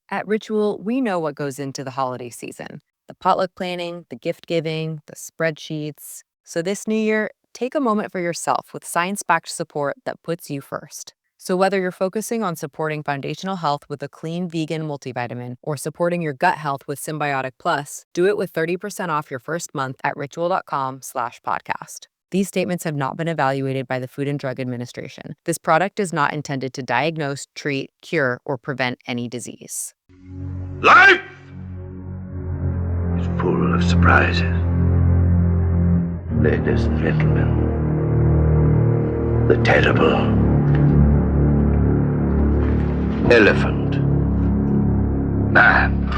At Ritual, we know what goes into the holiday season: the potluck planning, the gift giving, the spreadsheets. So this new year, take a moment for yourself with science-backed support that puts you first. So whether you're focusing on supporting foundational health with a clean vegan multivitamin or supporting your gut health with Symbiotic Plus, do it with 30% off your first month at ritual.com/podcast. These statements have not been evaluated by the Food and Drug Administration. This product is not intended to diagnose, treat, cure, or prevent any disease. Life is full of surprises. Ladies and gentlemen, the terrible elephant man.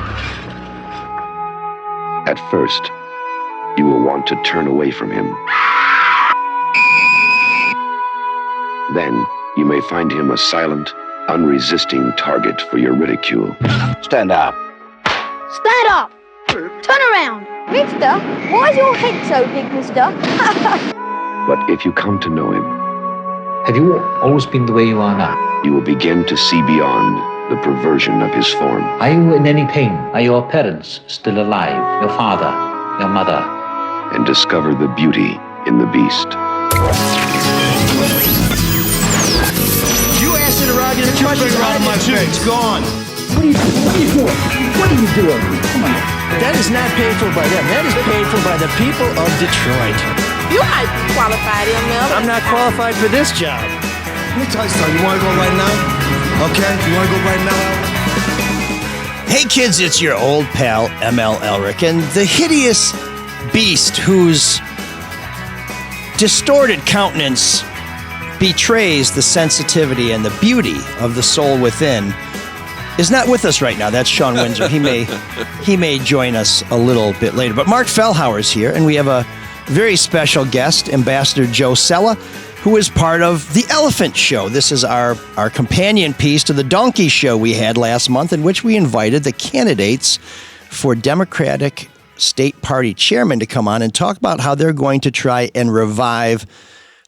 At first, you will want to turn away from him. Then, you may find him a silent, unresisting target for your ridicule. Stand up. Stand up! Turn around! Mister, why is your head so big, mister? But if you come to know him, Have you always been the way you are now? you will begin to see beyond the perversion of his form. Are you in any pain? Are your parents still alive? Your father? Your mother? And discover the beauty in the beast. You asked it around, get your finger out of my face. It's gone. What are you doing? What are you doing? Come on. That is not paid for by them. That is paid for by the people of Detroit. You might be qualified, ML. I'm not qualified for this job. Let me tell you something. You want to go right now? Okay? You want to go right now? Hey kids, it's your old pal ML Elric, and the hideous beast whose distorted countenance betrays the sensitivity and the beauty of the soul within is not with us right now. That's Sean Windsor. He may join us a little bit later. But Mark Fellhauer's here, and we have a very special guest, Ambassador Joe Cella, who is part of The Elephant Show. This is our companion piece to the Donkey Show we had last month, in which we invited the candidates for Democratic State Party chairman to come on and talk about how they're going to try and revive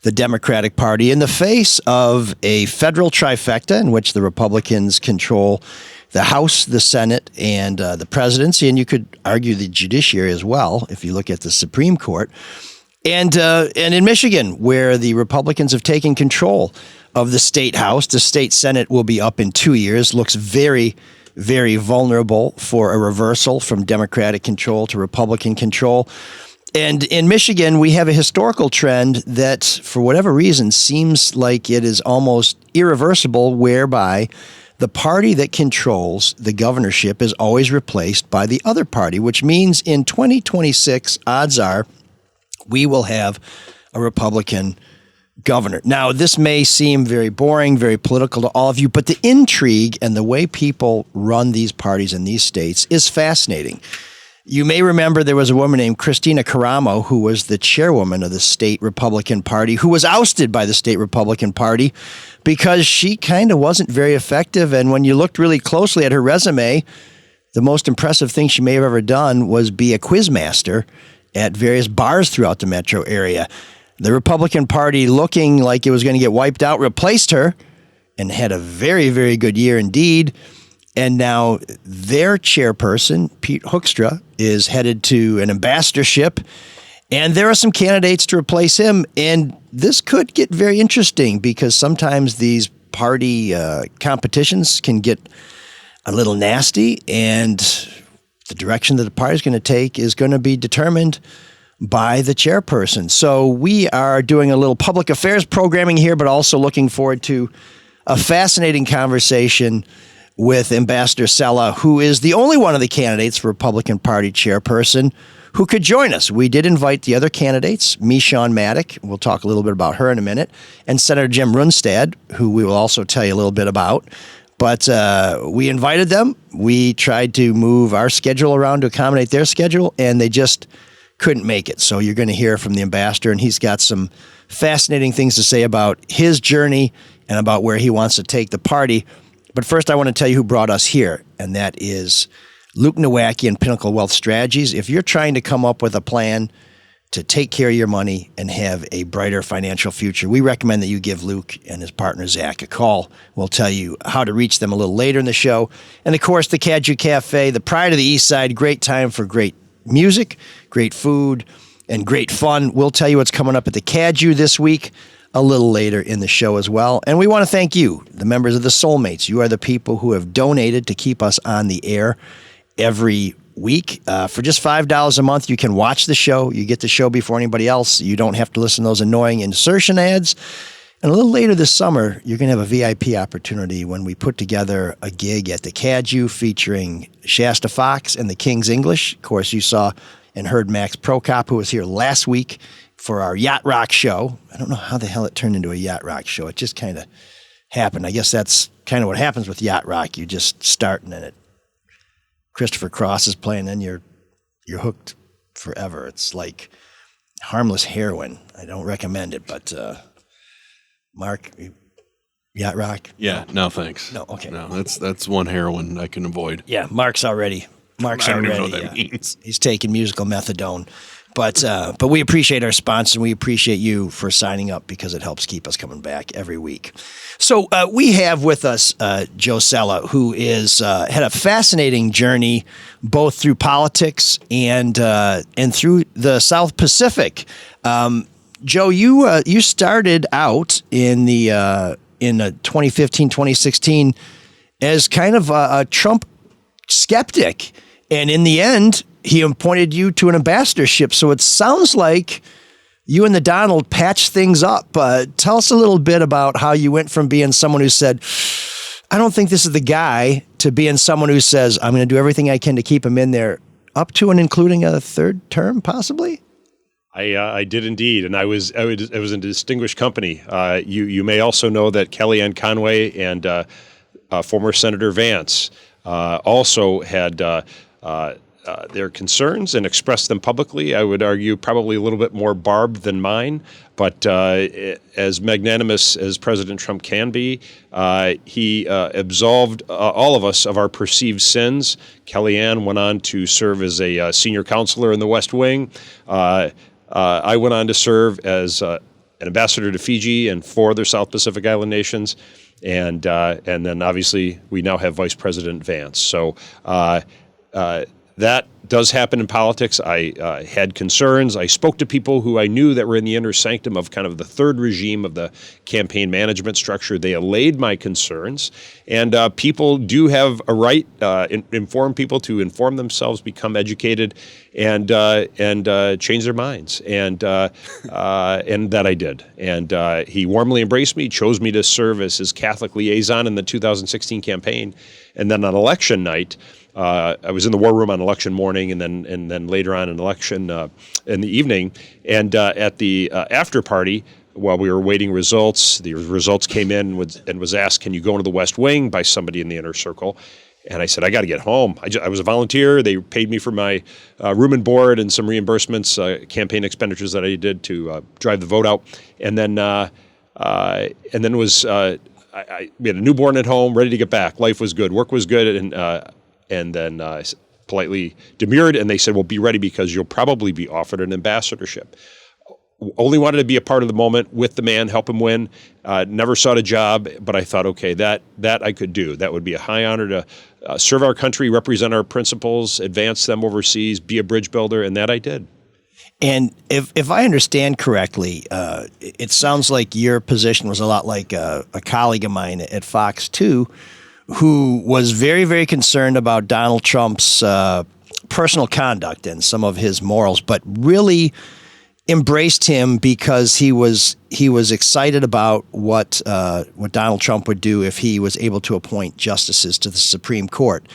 the Democratic Party in the face of a federal trifecta in which the Republicans control the House, the Senate, and the presidency, and you could argue the judiciary as well if you look at the Supreme Court. And in Michigan, where the Republicans have taken control of the state House, the state Senate will be up in 2 years, looks very, very vulnerable for a reversal from Democratic control to Republican control. And in Michigan, we have a historical trend that, for whatever reason, seems like it is almost irreversible, whereby the party that controls the governorship is always replaced by the other party, which means in 2026, odds are we will have a Republican governor. Now, this may seem very boring, very political to all of you, but the intrigue and the way people run these parties in these states is fascinating. You may remember there was a woman named Christina Caramo, who was the chairwoman of the state Republican Party, who was ousted by the state Republican Party because she kind of wasn't very effective. And when you looked really closely at her resume, the most impressive thing she may have ever done was be a quizmaster at various bars throughout the metro area. The Republican Party, looking like it was going to get wiped out, replaced her and had a very, very good year indeed. And now their chairperson, Pete Hoekstra, is headed to an ambassadorship, and there are some candidates to replace him. And this could get very interesting because sometimes these party competitions can get a little nasty, and the direction that the party is going to take is going to be determined by the chairperson. So we are doing a little public affairs programming here, but also looking forward to a fascinating conversation with Ambassador Cella, who is the only one of the candidates for Republican Party chairperson who could join us. We did invite the other candidates, Meshawn Maddock, we'll talk a little bit about her in a minute, and Senator Jim Runestad, who we will also tell you a little bit about. But we invited them. We tried to move our schedule around to accommodate their schedule, and they just couldn't make it. So you're going to hear from the ambassador, and he's got some fascinating things to say about his journey and about where he wants to take the party. But first, I want to tell you who brought us here, and that is Luke Nowacki and Pinnacle Wealth Strategies. If you're trying to come up with a plan to take care of your money and have a brighter financial future, we recommend that you give Luke and his partner Zach a call. We'll tell you how to reach them a little later in the show. And of course, the Caju Cafe, the pride of the East Side, great time for great music, great food, and great fun. We'll tell you what's coming up at the Caju this week a little later in the show as well. And we want to thank you, the members of the Soulmates. You are the people who have donated to keep us on the air every week. For just $5 a month, you can watch the show. You get the show before anybody else. You don't have to listen to those annoying insertion ads. And a little later this summer, you're going to have a VIP opportunity when we put together a gig at the Caju featuring Shasta Fox and the King's English. Of course, you saw and heard Max Prokop, who was here last week for our Yacht Rock show. I don't know how the hell it turned into a Yacht Rock show. It just kind of happened. I guess that's kind of what happens with Yacht Rock. You just start and then Christopher Cross is playing, and you're hooked forever. It's like harmless heroin. I don't recommend it, but Mark, Yacht Rock? Yeah, no thanks. No, okay. No, that's one heroin I can avoid. Yeah, Mark's already. I don't even know what that means. He's taking musical methadone. But we appreciate our sponsors, and we appreciate you for signing up because it helps keep us coming back every week. So we have with us Joe Cella, who is had a fascinating journey both through politics and through the South Pacific. Joe, you started out in 2015, 2016 as kind of a Trump skeptic, and in the end, he appointed you to an ambassadorship. So it sounds like you and the Donald patched things up. Tell us a little bit about how you went from being someone who said, I don't think this is the guy, to being someone who says, I'm going to do everything I can to keep him in there, up to and including a third term, possibly? I did indeed, and it was a distinguished company. You may also know that Kellyanne Conway and former Senator Vance also had their concerns and expressed them publicly. I would argue probably a little bit more barbed than mine, but as magnanimous as President Trump can be, he absolved all of us of our perceived sins. Kellyanne went on to serve as a senior counselor in the West Wing. I went on to serve as an ambassador to Fiji and 4 other South Pacific Island nations. And then obviously we now have Vice President Vance. So that does happen in politics. I had concerns. I spoke to people who I knew that were in the inner sanctum of kind of the third regime of the campaign management structure. They allayed my concerns. And people do have a right, informed people to inform themselves, become educated, and change their minds. And that I did. And he warmly embraced me, chose me to serve as his Catholic liaison in the 2016 campaign. And then on election night, I was in the war room on election morning, and then later on in election in the evening, and at the after party, while we were waiting results, the results came in and was asked, "Can you go into the West Wing?" by somebody in the inner circle, and I said, "I got to get home." I was a volunteer. They paid me for my room and board and some reimbursements, campaign expenditures that I did to drive the vote out, and then was. We had a newborn at home, ready to get back. Life was good, work was good, and then politely demurred, and they said, well, be ready because you'll probably be offered an ambassadorship. Only wanted to be a part of the moment with the man, help him win. Never sought a job, but I thought, okay, that I could do. That would be a high honor to serve our country, represent our principles, advance them overseas, be a bridge builder, and that I did. And if I understand correctly, it sounds like your position was a lot like a colleague of mine at Fox 2, who was very, very concerned about Donald Trump's personal conduct and some of his morals, but really embraced him because he was excited about what Donald Trump would do if he was able to appoint justices to the Supreme Court.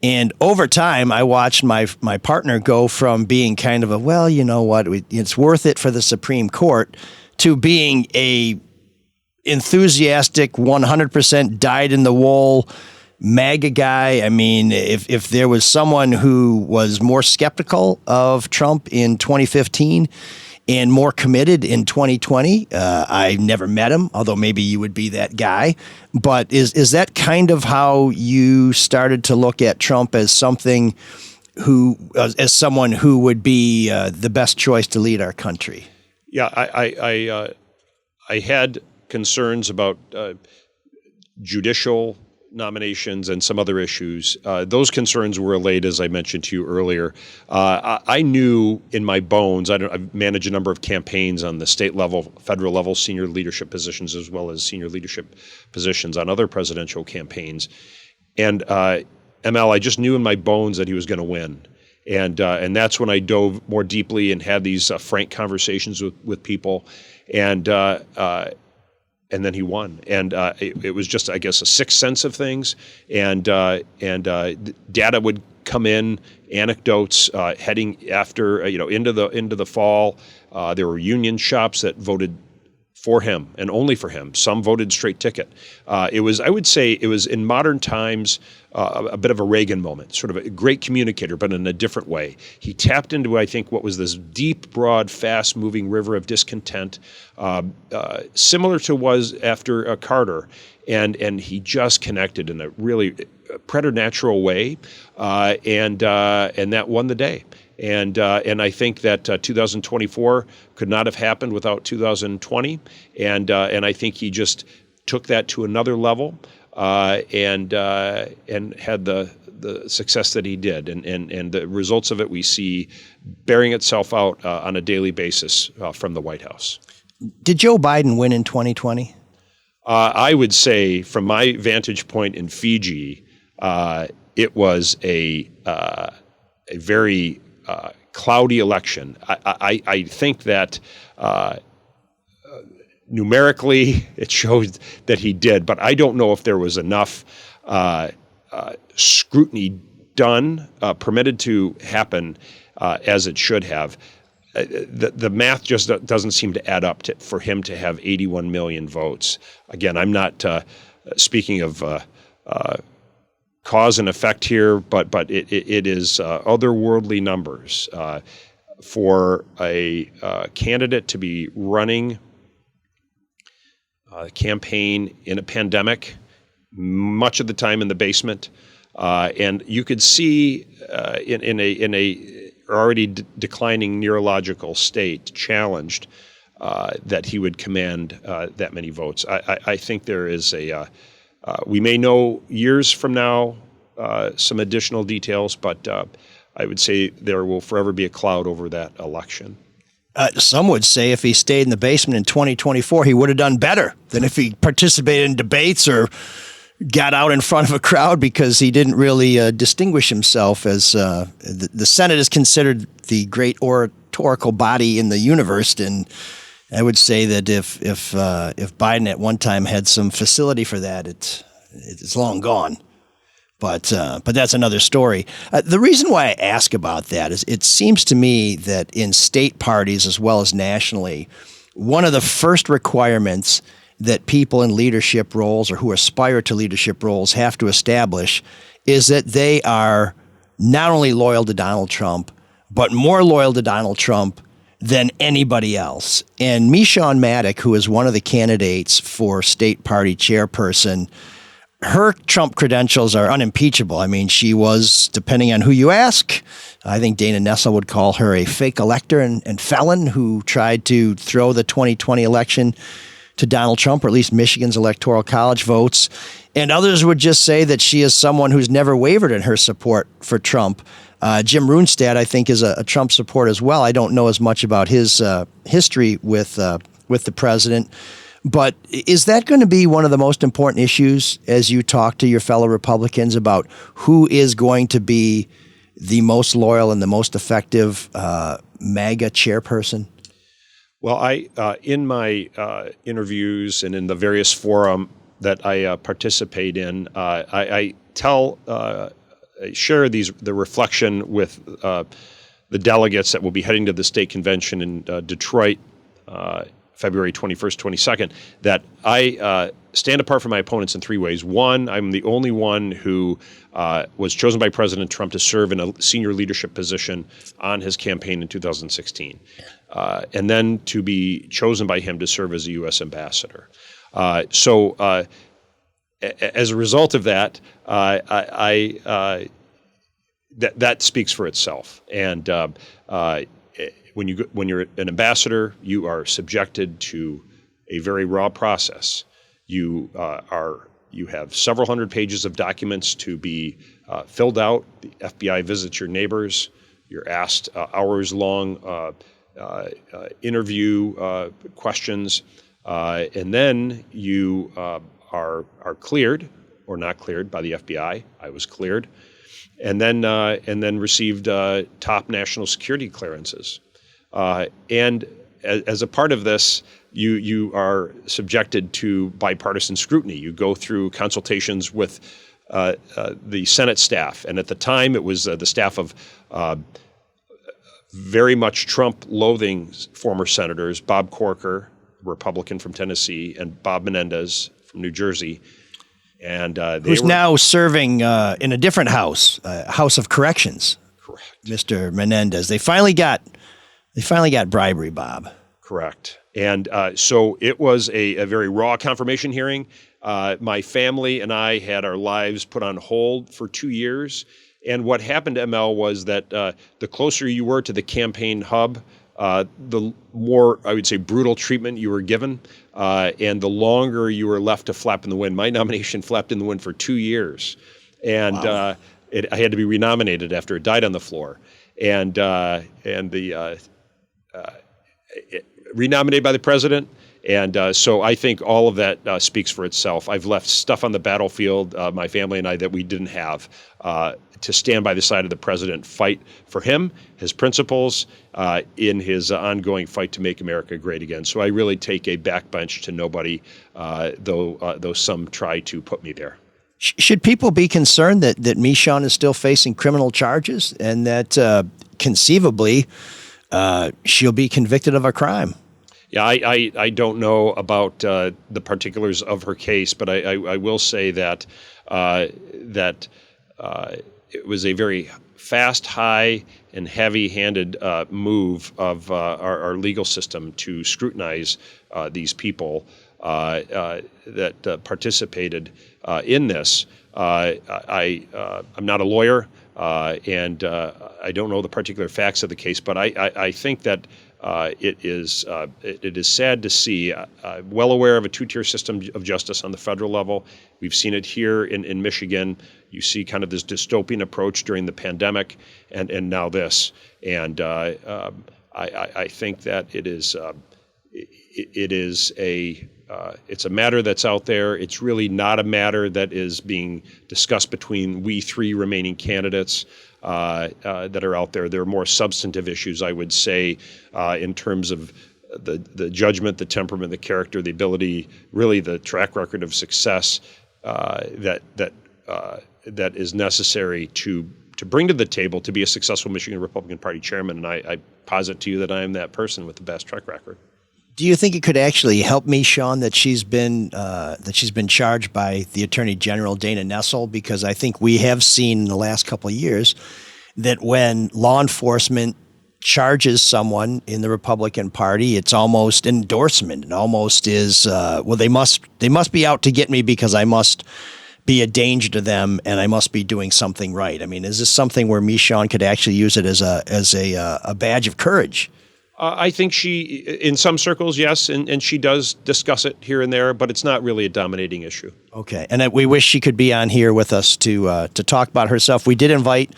And over time, I watched my partner go from being kind of a, well, you know what, it's worth it for the Supreme Court, to being a enthusiastic, 100% dyed-in-the-wool MAGA guy. I mean, if there was someone who was more skeptical of Trump in 2015 and more committed in 2020, I never met him, although maybe you would be that guy. But is that kind of how you started to look at Trump as something as someone who would be the best choice to lead our country? Yeah, I had concerns about judicial nominations and some other issues. Those concerns were allayed, as I mentioned to you earlier. I knew in my bones, I've managed a number of campaigns on the state level, federal level, senior leadership positions, as well as senior leadership positions on other presidential campaigns. And ML, I just knew in my bones that he was going to win. And that's when I dove more deeply and had these frank conversations with people. And then he won, and it was just, I guess, a sixth sense of things, and data would come in, anecdotes heading after into the fall. There were union shops that voted for him and only for him. Some voted straight ticket. I would say it was in modern times a bit of a Reagan moment, sort of a great communicator, but in a different way. He tapped into, I think, what was this deep, broad, fast-moving river of discontent, similar to was after Carter, and he just connected in a really preternatural way, and that won the day. And I think that 2024 could not have happened without 2020, and I think he just took that to another level, and had the success that he did, and the results of it we see bearing itself out on a daily basis from the White House. Did Joe Biden win in 2020? I would say, from my vantage point in Fiji, it was a very cloudy election. I think that numerically it showed that he did, but I don't know if there was enough scrutiny done, permitted to happen as it should have. The math just doesn't seem to add up for him to have 81 million votes. Again, I'm not speaking of cause and effect here, but it is otherworldly numbers for a candidate to be running a campaign in a pandemic, much of the time in the basement, and you could see in a already declining neurological state, challenged, that he would command that many votes. I think there is we may know years from now some additional details, but I would say there will forever be a cloud over that election. Some would say if he stayed in the basement in 2024, he would have done better than if he participated in debates or got out in front of a crowd, because he didn't really distinguish himself as the Senate is considered the great oratorical body in the universe. And I would say that if Biden at one time had some facility for that, it's long gone. But that's another story. The reason why I ask about that is it seems to me that in state parties as well as nationally, one of the first requirements that people in leadership roles or who aspire to leadership roles have to establish is that they are not only loyal to Donald Trump, but more loyal to Donald Trump than anybody else. And Meshawn Maddock, who is one of the candidates for state party chairperson, her Trump credentials are unimpeachable. I mean, she was, depending on who you ask, I think Dana Nessel would call her a fake elector and felon who tried to throw the 2020 election to Donald Trump, or at least Michigan's Electoral College votes. And others would just say that she is someone who's never wavered in her support for Trump. Jim Runestad, I think, is a Trump supporter as well. I don't know as much about his history with the president. But is that going to be one of the most important issues as you talk to your fellow Republicans about who is going to be the most loyal and the most effective MAGA chairperson? Well, I in my interviews and in the various forum that I participate in, I share the reflection with the delegates that will be heading to the state convention in Detroit, February 21st, 22nd, that I stand apart from my opponents in three ways. One, I'm the only one who was chosen by President Trump to serve in a senior leadership position on his campaign in 2016, and then to be chosen by him to serve as a U.S. ambassador. So as a result of that, I that speaks for itself. And when you're an ambassador, you are subjected to a very raw process. You have several hundred pages of documents to be filled out. The FBI visits your neighbors. You're asked hours-long interview questions, and then you are cleared or not cleared by the FBI. I was cleared, and then received top national security clearances. And as a part of this, you are subjected to bipartisan scrutiny. You go through consultations with the Senate staff, and at the time it was the staff of very much Trump-loathing former senators, Bob Corker, Republican from Tennessee, and Bob Menendez from New Jersey. And who's now serving in a different house, House of Corrections. Correct. Mr. Menendez. They finally got bribery, Bob. Correct. And so it was a very raw confirmation hearing. My family and I had our lives put on hold for 2 years. And what happened to ML was that the closer you were to the campaign hub, the more, I would say, brutal treatment you were given, and the longer you were left to flap in the wind. My nomination flapped in the wind for 2 years. And wow. I had to be renominated after it died on the floor. And renominated by the president. And so I think all of that speaks for itself. I've left stuff on the battlefield, my family and I, that we didn't have, to stand by the side of the president, fight for him, his principles, in his ongoing fight to make America great again. So I really take a backbench to nobody, though some try to put me there. Should people be concerned that Meshawn is still facing criminal charges and that conceivably she'll be convicted of a crime? Yeah, I don't know about the particulars of her case, but I will say that it was a very fast, high, and heavy-handed move of our legal system to scrutinize these people that participated in this. I'm not a lawyer, and I don't know the particular facts of the case, but I think that it is sad to see. Well aware of a two-tier system of justice on the federal level. We've seen it here in Michigan. You see kind of this dystopian approach during the pandemic, and now this. And I think that it's a matter that's out there. It's really not a matter that is being discussed between we three remaining candidates that are out there. There are more substantive issues, I would say, in terms of the judgment, the temperament, the character, the ability, really the track record of success that is necessary to bring to the table to be a successful Michigan Republican Party chairman. And I posit to you that I am that person with the best track record. Do you think it could actually help Meshawn that she's been charged by the Attorney General Dana Nessel? Because I think we have seen in the last couple of years that when law enforcement charges someone in the Republican Party, it's almost endorsement. It almost is they must be out to get me because I must be a danger to them and I must be doing something right. I mean, is this something where Meshawn could actually use it as a badge of courage? I think she, in some circles, yes, and she does discuss it here and there, but it's not really a dominating issue. Okay, and we wish she could be on here with us to talk about herself. We did invite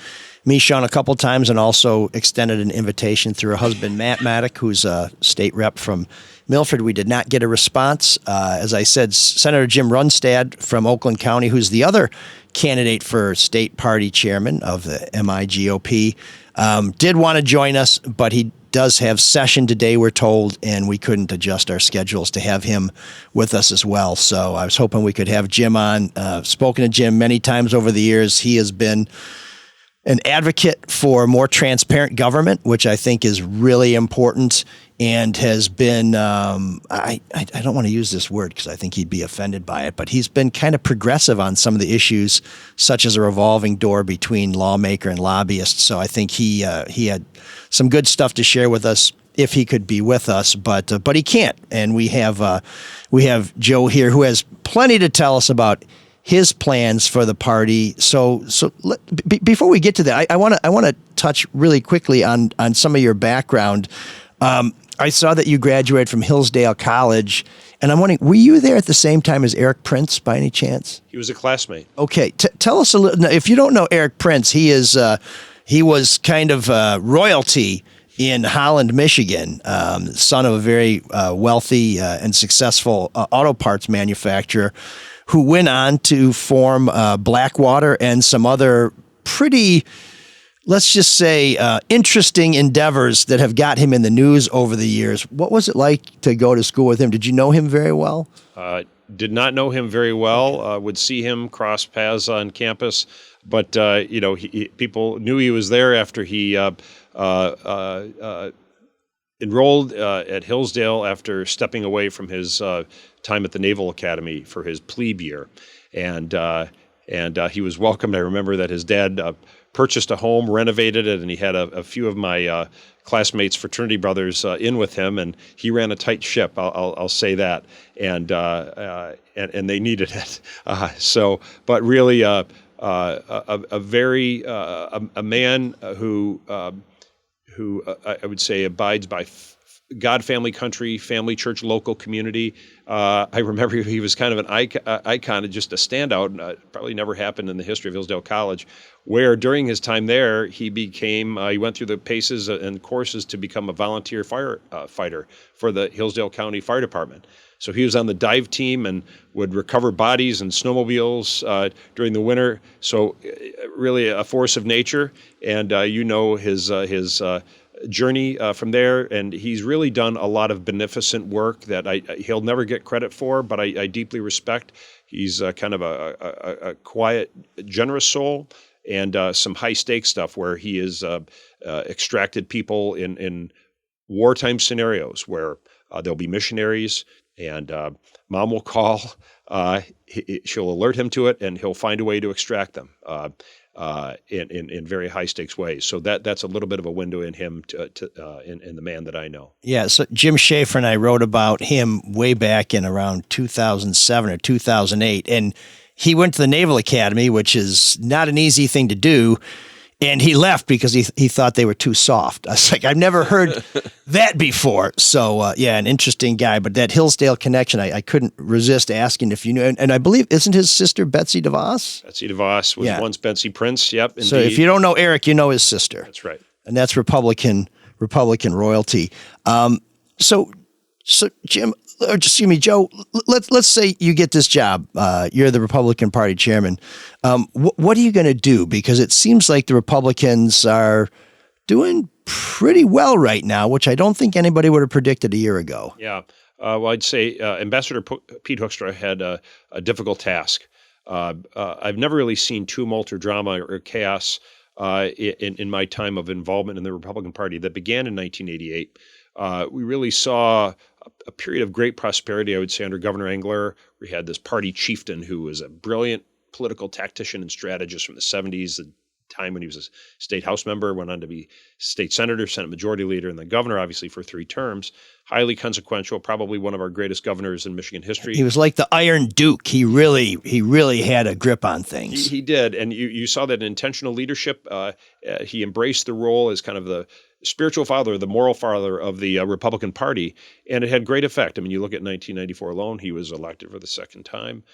Meshawn a couple times and also extended an invitation through her husband, Matt Maddock, who's a state rep from Milford. We did not get a response. As I said, Senator Jim Runestad from Oakland County, who's the other candidate for state party chairman of the MIGOP, did want to join us, but he does have session today, we're told, and we couldn't adjust our schedules to have him with us as well. So I was hoping we could have Jim on. Spoken to Jim many times over the years. He has been an advocate for more transparent government, which I think is really important, and has been, I don't want to use this word because I think he'd be offended by it, but he's been kind of progressive on some of the issues, such as a revolving door between lawmaker and lobbyist. So I think he had some good stuff to share with us if he could be with us, but he can't. And we have Joe here who has plenty to tell us about his plans for the party. So before we get to that, I want to touch really quickly on some of your background. I saw that you graduated from Hillsdale College, and I'm wondering, were you there at the same time as Eric Prince by any chance? He was a classmate. Okay, tell us a little. If you don't know Eric Prince, he was kind of royalty in Holland, Michigan, son of a very wealthy and successful auto parts manufacturer, who went on to form Blackwater and some other pretty, let's just say, interesting endeavors that have got him in the news over the years. What was it like to go to school with him? Did you know him very well? Did not know him very well. Would see him cross paths on campus, but people knew he was there after he enrolled at Hillsdale after stepping away from his time at the Naval Academy for his plebe year, and he was welcomed. I remember that his dad purchased a home, renovated it, and he had a few of my classmates, fraternity brothers, in with him, and he ran a tight ship. I'll say that, and they needed it. But really, a man who I would say abides by God, family, country, family, church, local, community. I remember he was kind of an icon, just a standout. Probably never happened in the history of Hillsdale College, where during his time there, he went through the paces and courses to become a volunteer firefighter for the Hillsdale County Fire Department. So he was on the dive team and would recover bodies and snowmobiles during the winter. So really a force of nature, and his journey from there, and he's really done a lot of beneficent work that he'll never get credit for, but I deeply respect. He's kind of a quiet, generous soul, and some high stakes stuff where he has extracted people in wartime scenarios where there'll be missionaries, and mom will call. She'll alert him to it, and he'll find a way to extract them. In very high stakes ways. So that's a little bit of a window in him in the man that I know. Yeah. So Jim Schaefer and I wrote about him way back in around 2007 or 2008, and he went to the Naval Academy, which is not an easy thing to do. And he left because he thought they were too soft. I was like, I've never heard that before. So, an interesting guy. But that Hillsdale connection, I couldn't resist asking if you knew. And I believe, isn't his sister Betsy DeVos? Betsy DeVos was once Betsy Prince. Yep, indeed. So if you don't know Eric, you know his sister. That's right. And that's Republican royalty. So Jim, or excuse me, Joe, let's say you get this job. You're the Republican Party chairman. What are you going to do? Because it seems like the Republicans are doing pretty well right now, which I don't think anybody would have predicted a year ago. Yeah. Well, I'd say Ambassador Pete Hoekstra had a difficult task. I've never really seen tumult or drama or chaos in my time of involvement in the Republican Party that began in 1988. We really saw a period of great prosperity, I would say, under Governor Engler. We had this party chieftain who was a brilliant political tactician and strategist from the 70s, the time when he was a state house member, went on to be state senator, Senate majority leader, and then governor, obviously, for 3 terms. Highly consequential, probably one of our greatest governors in Michigan history. He was like the Iron Duke. He really had a grip on things. He did, and you saw that in intentional leadership. He embraced the role as kind of the spiritual father, the moral father of the Republican Party, and it had great effect. I mean, you look at 1994 alone, he was elected for the second time.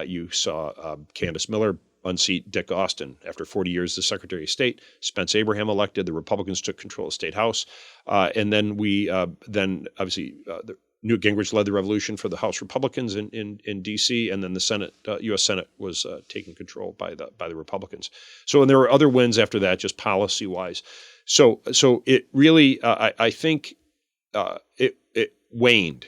You saw Candace Miller unseat Dick Austin after 40 years as Secretary of State. Spence Abraham elected. The Republicans took control of the State House. And then obviously Newt Gingrich led the revolution for the House Republicans in D.C., and then the Senate, U.S. Senate was taken control by the Republicans. So, and there were other wins after that, just policy-wise. So it really, I think it waned.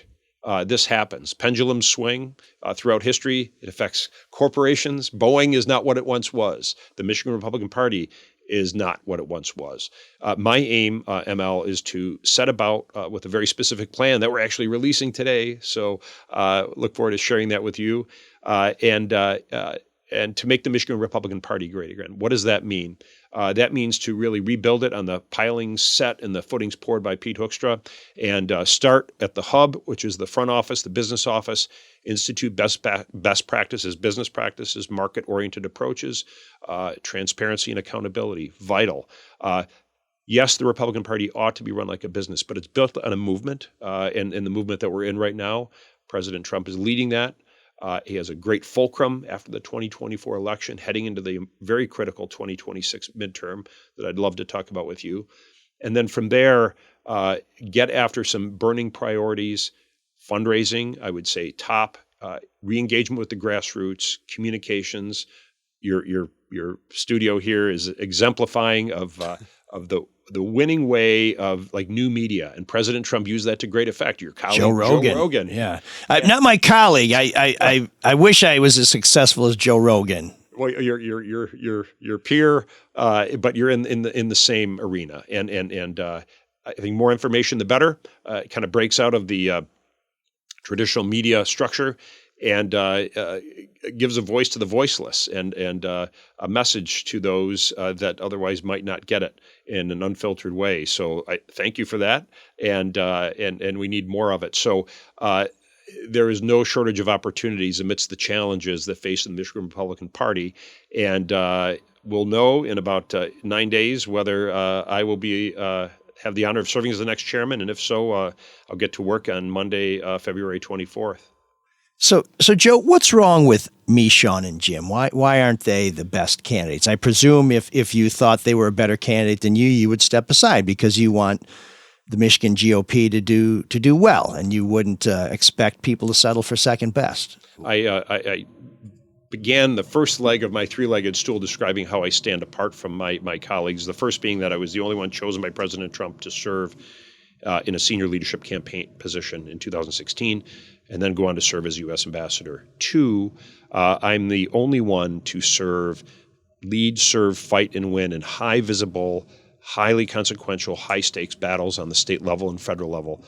This happens. Pendulums swing throughout history. It affects corporations. Boeing is not what it once was. The Michigan Republican Party is not what it once was. My aim, ML, is to set about with a very specific plan that we're actually releasing today. So look forward to sharing that with you. And and to make the Michigan Republican Party great again. What does that mean? That means to really rebuild it on the pilings set and the footings poured by Pete Hoekstra, and start at the hub, which is the front office, the business office, institute best practices, business practices, market-oriented approaches, transparency and accountability, vital. Yes, the Republican Party ought to be run like a business, but it's built on a movement, and the movement that we're in right now, President Trump is leading that. He has a great fulcrum after the 2024 election, heading into the very critical 2026 midterm that I'd love to talk about with you. And then from there, get after some burning priorities, fundraising, I would say top, re-engagement with the grassroots, communications. Your studio here is exemplifying of the winning way of like new media, and President Trump used that to great effect. Your colleague Joe Rogan. Yeah. Not my colleague. I wish I was as successful as Joe Rogan. Well, your peer, but you're in the same arena, and I think more information the better. It kind of breaks out of the traditional media structure, and gives a voice to the voiceless, and a message to those that otherwise might not get it in an unfiltered way. So I thank you for that, and we need more of it. So there is no shortage of opportunities amidst the challenges that face the Michigan Republican Party, and we'll know in about 9 days whether I will be have the honor of serving as the next chairman, and if so, I'll get to work on Monday, February 24th. So Joe, what's wrong with Meshawn and Jim? Why aren't they the best candidates? I presume if you thought they were a better candidate than you would step aside because you want the Michigan GOP to do well, and you wouldn't expect people to settle for second best. I began the first leg of my three-legged stool describing how I stand apart from my colleagues. The first being that I was the only one chosen by President Trump to serve in a senior leadership campaign position in 2016, and then go on to serve as U.S. ambassador. Two, I'm the only one to lead, serve, fight, and win in high visible, highly consequential, high stakes battles on the state level and federal level.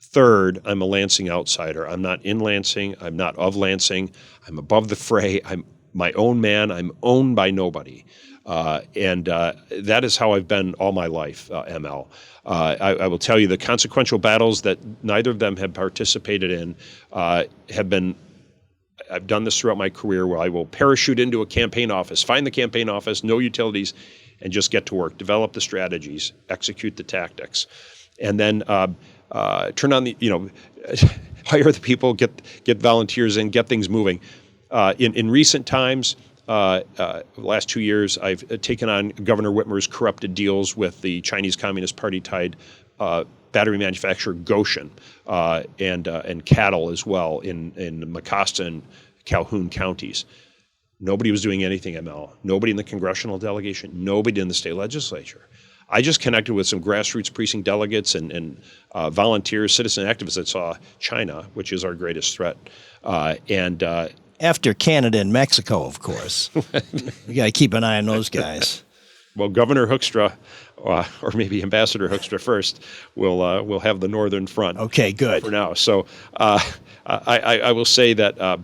Third, I'm a Lansing outsider. I'm not in Lansing. I'm not of Lansing. I'm above the fray. I'm my own man. I'm owned by nobody. And that is how I've been all my life, ML. I will tell you the consequential battles that neither of them have participated in have been, I've done this throughout my career, where I will parachute into a campaign office, find the campaign office, no utilities, and just get to work, develop the strategies, execute the tactics, and then turn on hire the people, get volunteers in, get things moving. In recent times, the last 2 years, I've taken on Governor Whitmer's corrupted deals with the Chinese Communist Party-tied battery manufacturer Goshen, and cattle as well in Mecosta and Calhoun counties. Nobody was doing anything, ML. Nobody in the congressional delegation, nobody in the state legislature. I just connected with some grassroots precinct delegates and volunteers, citizen activists that saw China, which is our greatest threat, after Canada and Mexico, of course. You got to keep an eye on those guys. Well, Governor Hoekstra, or maybe Ambassador Hoekstra first, will have the northern front. Okay, good. For now. So I will say that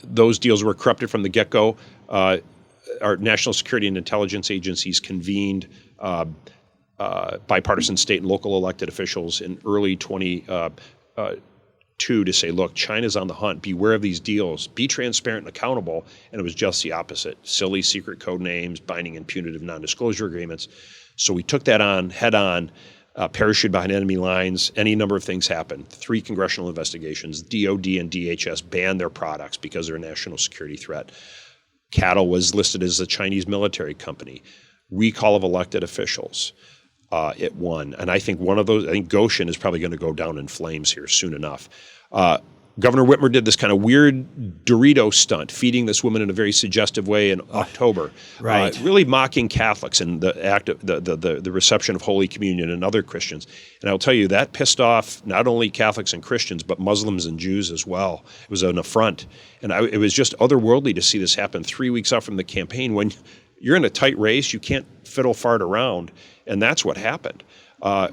those deals were corrupted from the get-go. Our national security and intelligence agencies convened bipartisan state and local elected officials in early 2022 to say, look, China's on the hunt. Beware of these deals. Be transparent and accountable. And it was just the opposite. Silly secret code names, binding and punitive non-disclosure agreements. So we took that on head on, parachute behind enemy lines. Any number of things happened. 3 congressional investigations. DOD and DHS banned their products because they're a national security threat. Cattle was listed as a Chinese military company. Recall of elected officials. It won. And I think I think Goshen is probably going to go down in flames here soon enough. Governor Whitmer did this kind of weird Dorito stunt, feeding this woman in a very suggestive way in October. Right. Really mocking Catholics and the act of the reception of Holy Communion and other Christians. And I'll tell you, that pissed off not only Catholics and Christians, but Muslims and Jews as well. It was an affront. And it was just otherworldly to see this happen 3 weeks out from the campaign. When you're in a tight race, you can't fiddle fart around. And that's what happened.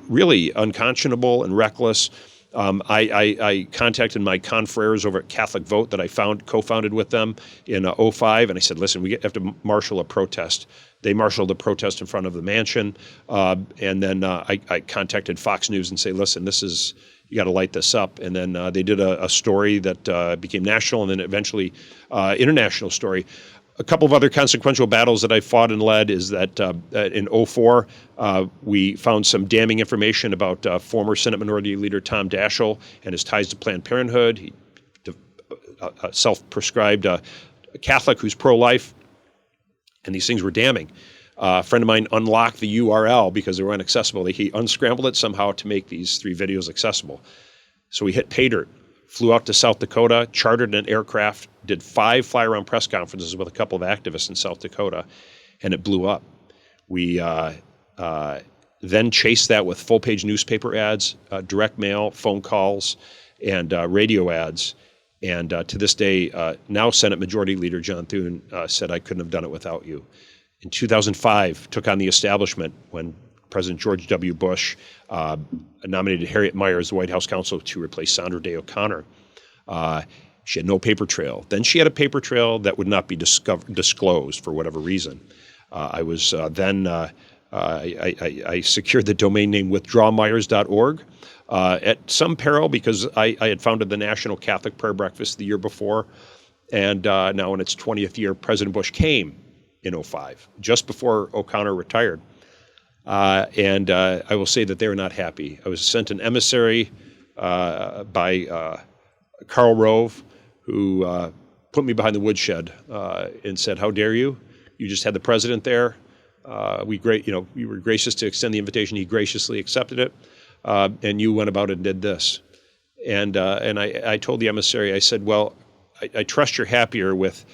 Really unconscionable and reckless. I contacted my confreres over at Catholic Vote that I co-founded with them in '05, and I said, listen, we have to marshal a protest. They marshaled a protest in front of the mansion, and then I contacted Fox News and say, listen, you got to light this up. And then they did a story that became national and then eventually international story. A couple of other consequential battles that I fought and led is that in '04, we found some damning information about former Senate Minority Leader Tom Daschle and his ties to Planned Parenthood. He a self-prescribed Catholic who's pro-life, and these things were damning. A friend of mine unlocked the URL because they were inaccessible. He unscrambled it somehow to make these 3 videos accessible. So we hit pay dirt, flew out to South Dakota, chartered an aircraft, did 5 fly-around press conferences with a couple of activists in South Dakota, and it blew up. We then chased that with full-page newspaper ads, direct mail, phone calls, and radio ads. And to this day, now Senate Majority Leader John Thune said, I couldn't have done it without you. In 2005, took on the establishment when President George W. Bush nominated Harriet Mier as the White House counsel to replace Sandra Day O'Connor. She had no paper trail. Then she had a paper trail that would not be disclosed for whatever reason. I secured the domain name withdrawmyers.org at some peril because I had founded the National Catholic Prayer Breakfast the year before. And now in its 20th year, President Bush came in '05, just before O'Connor retired. And I will say that they were not happy. I was sent an emissary by Karl Rove, who put me behind the woodshed and said, how dare you? You just had the president there. We were gracious to extend the invitation. He graciously accepted it. And you went about and did this. And I told the emissary, I said, well, I trust you're happier with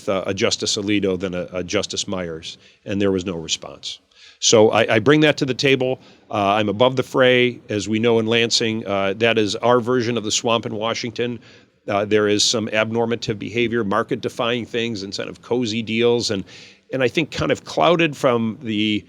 a Justice Alito than a Justice Myers. And there was no response. So I bring that to the table. I'm above the fray. As we know in Lansing, that is our version of the swamp in Washington. There is some abnormative behavior, market-defying things, and kind of cozy deals, and I think kind of clouded from the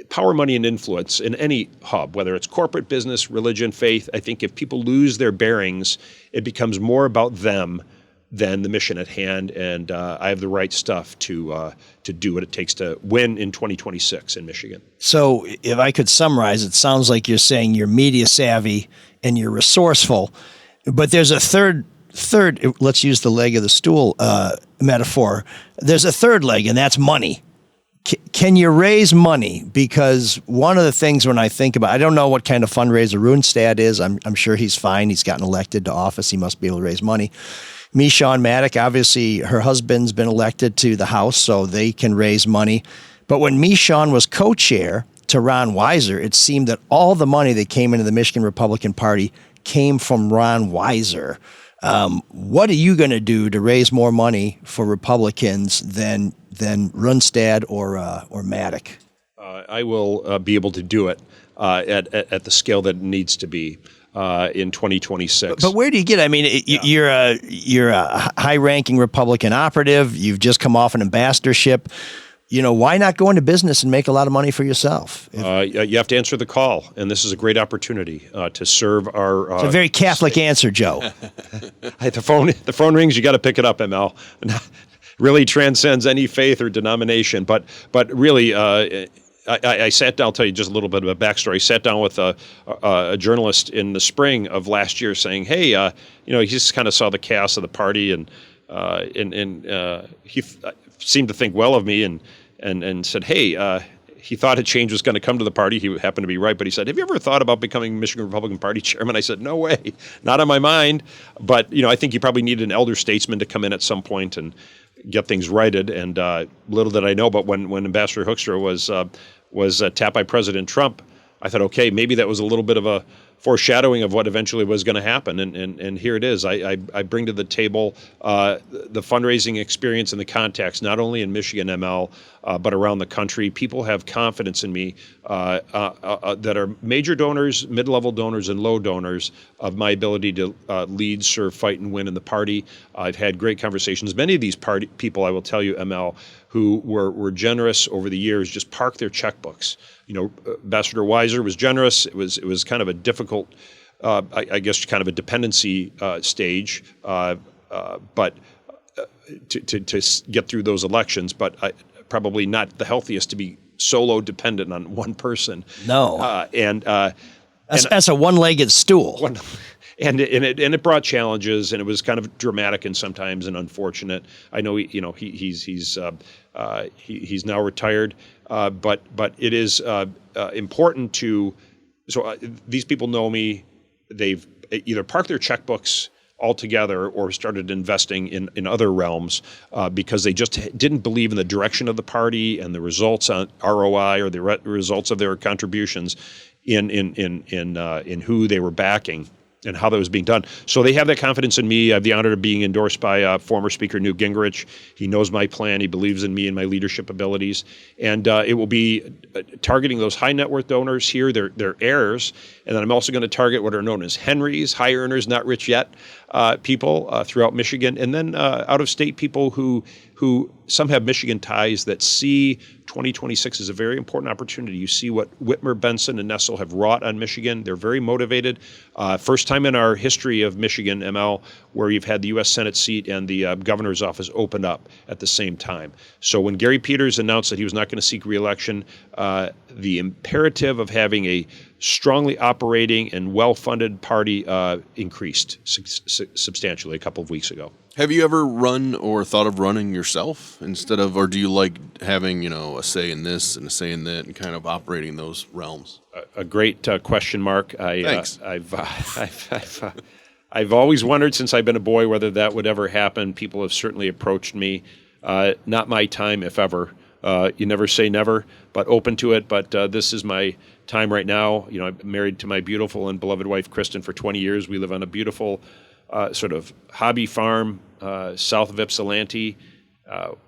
power, money, and influence in any hub, whether it's corporate, business, religion, faith. I think if people lose their bearings, it becomes more about them than the mission at hand, and I have the right stuff to do what it takes to win in 2026 in Michigan. So if I could summarize, it sounds like you're saying you're media savvy and you're resourceful, but there's a third, let's use the leg of the stool metaphor. There's a third leg, and that's money. Can you raise money? Because one of the things when I think about, I don't know what kind of fundraiser Runestad is. I'm sure he's fine. He's gotten elected to office. He must be able to raise money. Meshawn Maddock, obviously her husband's been elected to the House, so they can raise money. But when Meshawn was co-chair to Ron Weiser, it seemed that all the money that came into the Michigan Republican Party came from Ron Weiser. What are you going to do to raise more money for Republicans than Runestad or Maddock? I will be able to do it at the scale that it needs to be in 2026. But where do you get it? I mean, you're a high-ranking Republican operative. You've just come off an ambassadorship. You know, why not go into business and make a lot of money for yourself? You have to answer the call, and this is a great opportunity to serve our. It's a very Catholic answer, Joe. The phone rings. You got to pick it up, ML. Really transcends any faith or denomination, but really. I sat down. I'll tell you just a little bit of a backstory. I sat down with a journalist in the spring of last year, saying, "Hey, he just kind of saw the chaos of the party, and he seemed to think well of me, and said, hey, he thought a change was going to come to the party. He happened to be right, but he said, have you ever thought about becoming Michigan Republican Party chairman? I said, no way, not on my mind. But I think you probably need an elder statesman to come in at some point and get things righted. And little did I know, but when Ambassador Hoekstra was tapped by President Trump, I thought, okay, maybe that was a little bit of a foreshadowing of what eventually was going to happen, and here it is. I bring to the table the fundraising experience and the contacts, not only in Michigan, ML, but around the country. People have confidence in me that are major donors, mid-level donors, and low donors of my ability to lead, serve, fight, and win in the party. I've had great conversations. Many of these people, I will tell you, ML, who were generous over the years, just park their checkbooks. Ambassador Weiser was generous. It was kind of a difficult I guess, kind of a dependency stage, but to get through those elections. But probably not the healthiest to be solo dependent on one person. No. That's a one-legged stool. And it brought challenges, and it was kind of dramatic and sometimes and unfortunate. I know he's now retired, but it is important to. So these people know me. They've either parked their checkbooks altogether or started investing in other realms because they just didn't believe in the direction of the party and the results on ROI or the results of their contributions in who they were backing and how that was being done. So they have that confidence in me. I have the honor of being endorsed by former Speaker Newt Gingrich. He knows my plan. He believes in me and my leadership abilities. And it will be targeting those high net worth donors here, their heirs. And then I'm also going to target what are known as Henrys, high earners, not rich yet, people throughout Michigan. And then out-of-state people who some have Michigan ties that see 2026 as a very important opportunity. You see what Whitmer, Benson, and Nessel have wrought on Michigan. They're very motivated. First time in our history of Michigan, ML, where you've had the U.S. Senate seat and the governor's office open up at the same time. So when Gary Peters announced that he was not going to seek re-election, the imperative of having a strongly operating and well-funded party increased substantially a couple of weeks ago. Have you ever run or thought of running yourself instead of, or do you like having, a say in this and a say in that and kind of operating those realms? A great question, Mark. Thanks. I've always wondered since I've been a boy whether that would ever happen. People have certainly approached me. Not my time, if ever. You never say never, but open to it. But this is my time right now. I'm married to my beautiful and beloved wife, Kristen, for 20 years. We live on a beautiful sort of hobby farm south of Ypsilanti.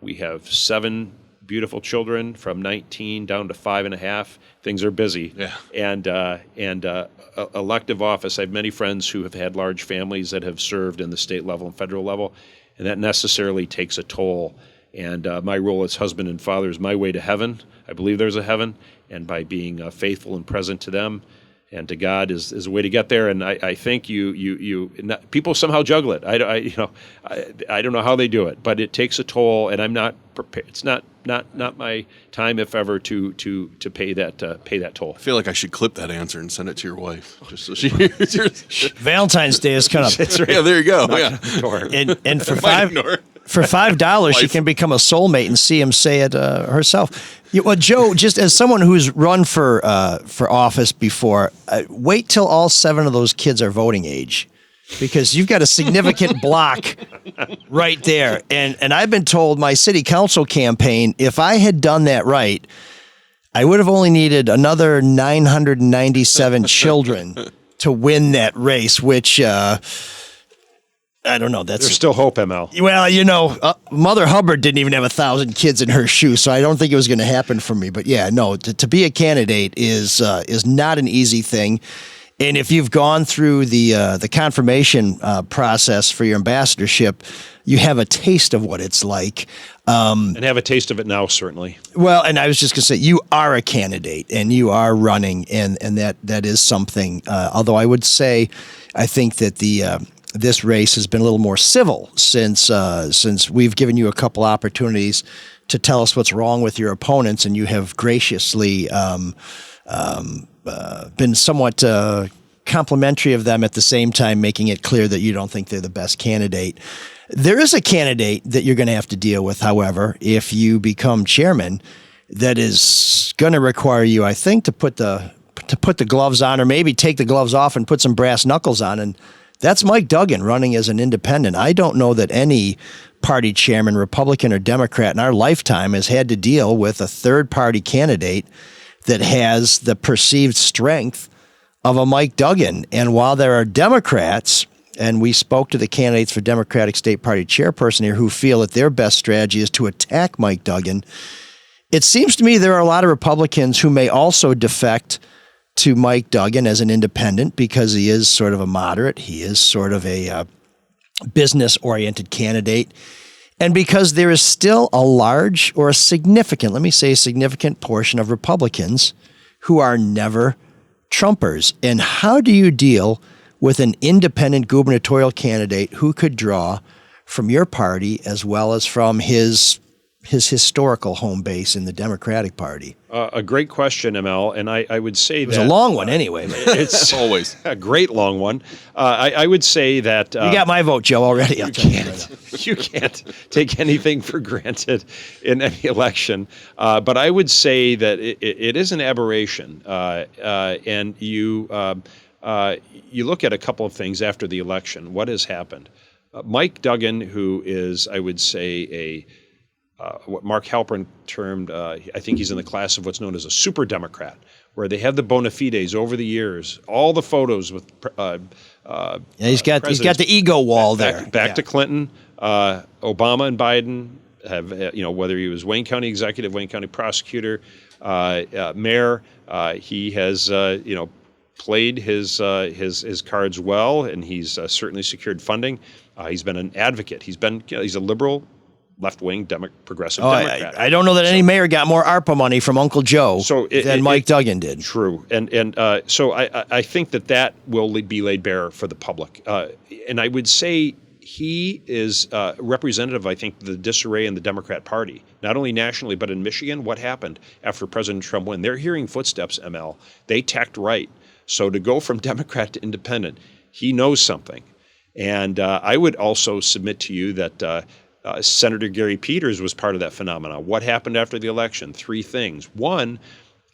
We have 7 beautiful children from 19 down to 5.5. Things are busy. Yeah. And elective office, I have many friends who have had large families that have served in the state level and federal level, and that necessarily takes a toll. And my role as husband and father is my way to heaven. I believe there's a heaven, and by being faithful and present to them and to God is a way to get there. And I think people somehow juggle it. I don't know how they do it, but it takes a toll, and I'm not prepared. It's not my time, if ever, to pay that toll. I feel like I should clip that answer and send it to your wife, just so she hears yours. Valentine's Day is coming up. That's right. Yeah, there you go. And for $5, she can become a soulmate and see him say it herself. Well, Joe, just as someone who's run for office before, wait till all 7 of those kids are voting age, because you've got a significant block right there. And I've been told my city council campaign, if I had done that right, I would have only needed another 997 children to win that race, which I don't know. There's still hope, ML. Well, Mother Hubbard didn't even have 1,000 kids in her shoes, so I don't think it was going to happen for me. But yeah, no, to be a candidate is not an easy thing. And if you've gone through the confirmation process for your ambassadorship, you have a taste of what it's like. And have a taste of it now, certainly. Well, and I was just going to say, you are a candidate and you are running, and that is something. Although I would say, I think that this race has been a little more civil since we've given you a couple opportunities to tell us what's wrong with your opponents, and you have graciously been somewhat complimentary of them at the same time, making it clear that you don't think they're the best candidate. There is a candidate that you're going to have to deal with, however, if you become chairman, that is going to require you, I think, to put the gloves on, or maybe take the gloves off and put some brass knuckles on, and that's Mike Duggan running as an independent. I don't know that any party chairman, Republican or Democrat, in our lifetime has had to deal with a third-party candidate that has the perceived strength of a Mike Duggan. And while there are Democrats, and we spoke to the candidates for Democratic State Party chairperson here, who feel that their best strategy is to attack Mike Duggan, it seems to me there are a lot of Republicans who may also defect to Mike Duggan as an independent, because he is sort of a moderate. He is sort of a business-oriented candidate. And because there is still a large, or a significant, let me say a significant portion of Republicans who are never Trumpers. And how do you deal with an independent gubernatorial candidate who could draw from your party as well as from his historical home base in the Democratic Party? A great question, ML, and I would say it was a long one anyway. It's always a great long one. I would say that you got my vote, Joe, already. You can't take anything for granted in any election. But I would say that it is an aberration, and you look at a couple of things after the election. What has happened? Mike Duggan, who is, I would say, what Mark Halperin termed, I think he's in the class of what's known as a super Democrat, where they have the bona fides over the years, all the photos with he's got the ego wall back to Clinton, Obama and Biden have, whether he was Wayne County executive, Wayne County prosecutor, mayor, he has played his cards well, and he's certainly secured funding. He's been an advocate. He's a liberal, left-wing, progressive Democrat. I don't know that any mayor got more ARPA money from Uncle Joe than Mike Duggan did. True, and so I think that will be laid bare for the public, and I would say he is representative, I think, of the disarray in the Democrat Party, not only nationally but in Michigan. What happened after President Trump won? They're hearing footsteps. ML, they tacked right. So to go from Democrat to independent, he knows something, and I would also submit to you that. Senator Gary Peters was part of that phenomenon. What happened after the election? 3 things. One,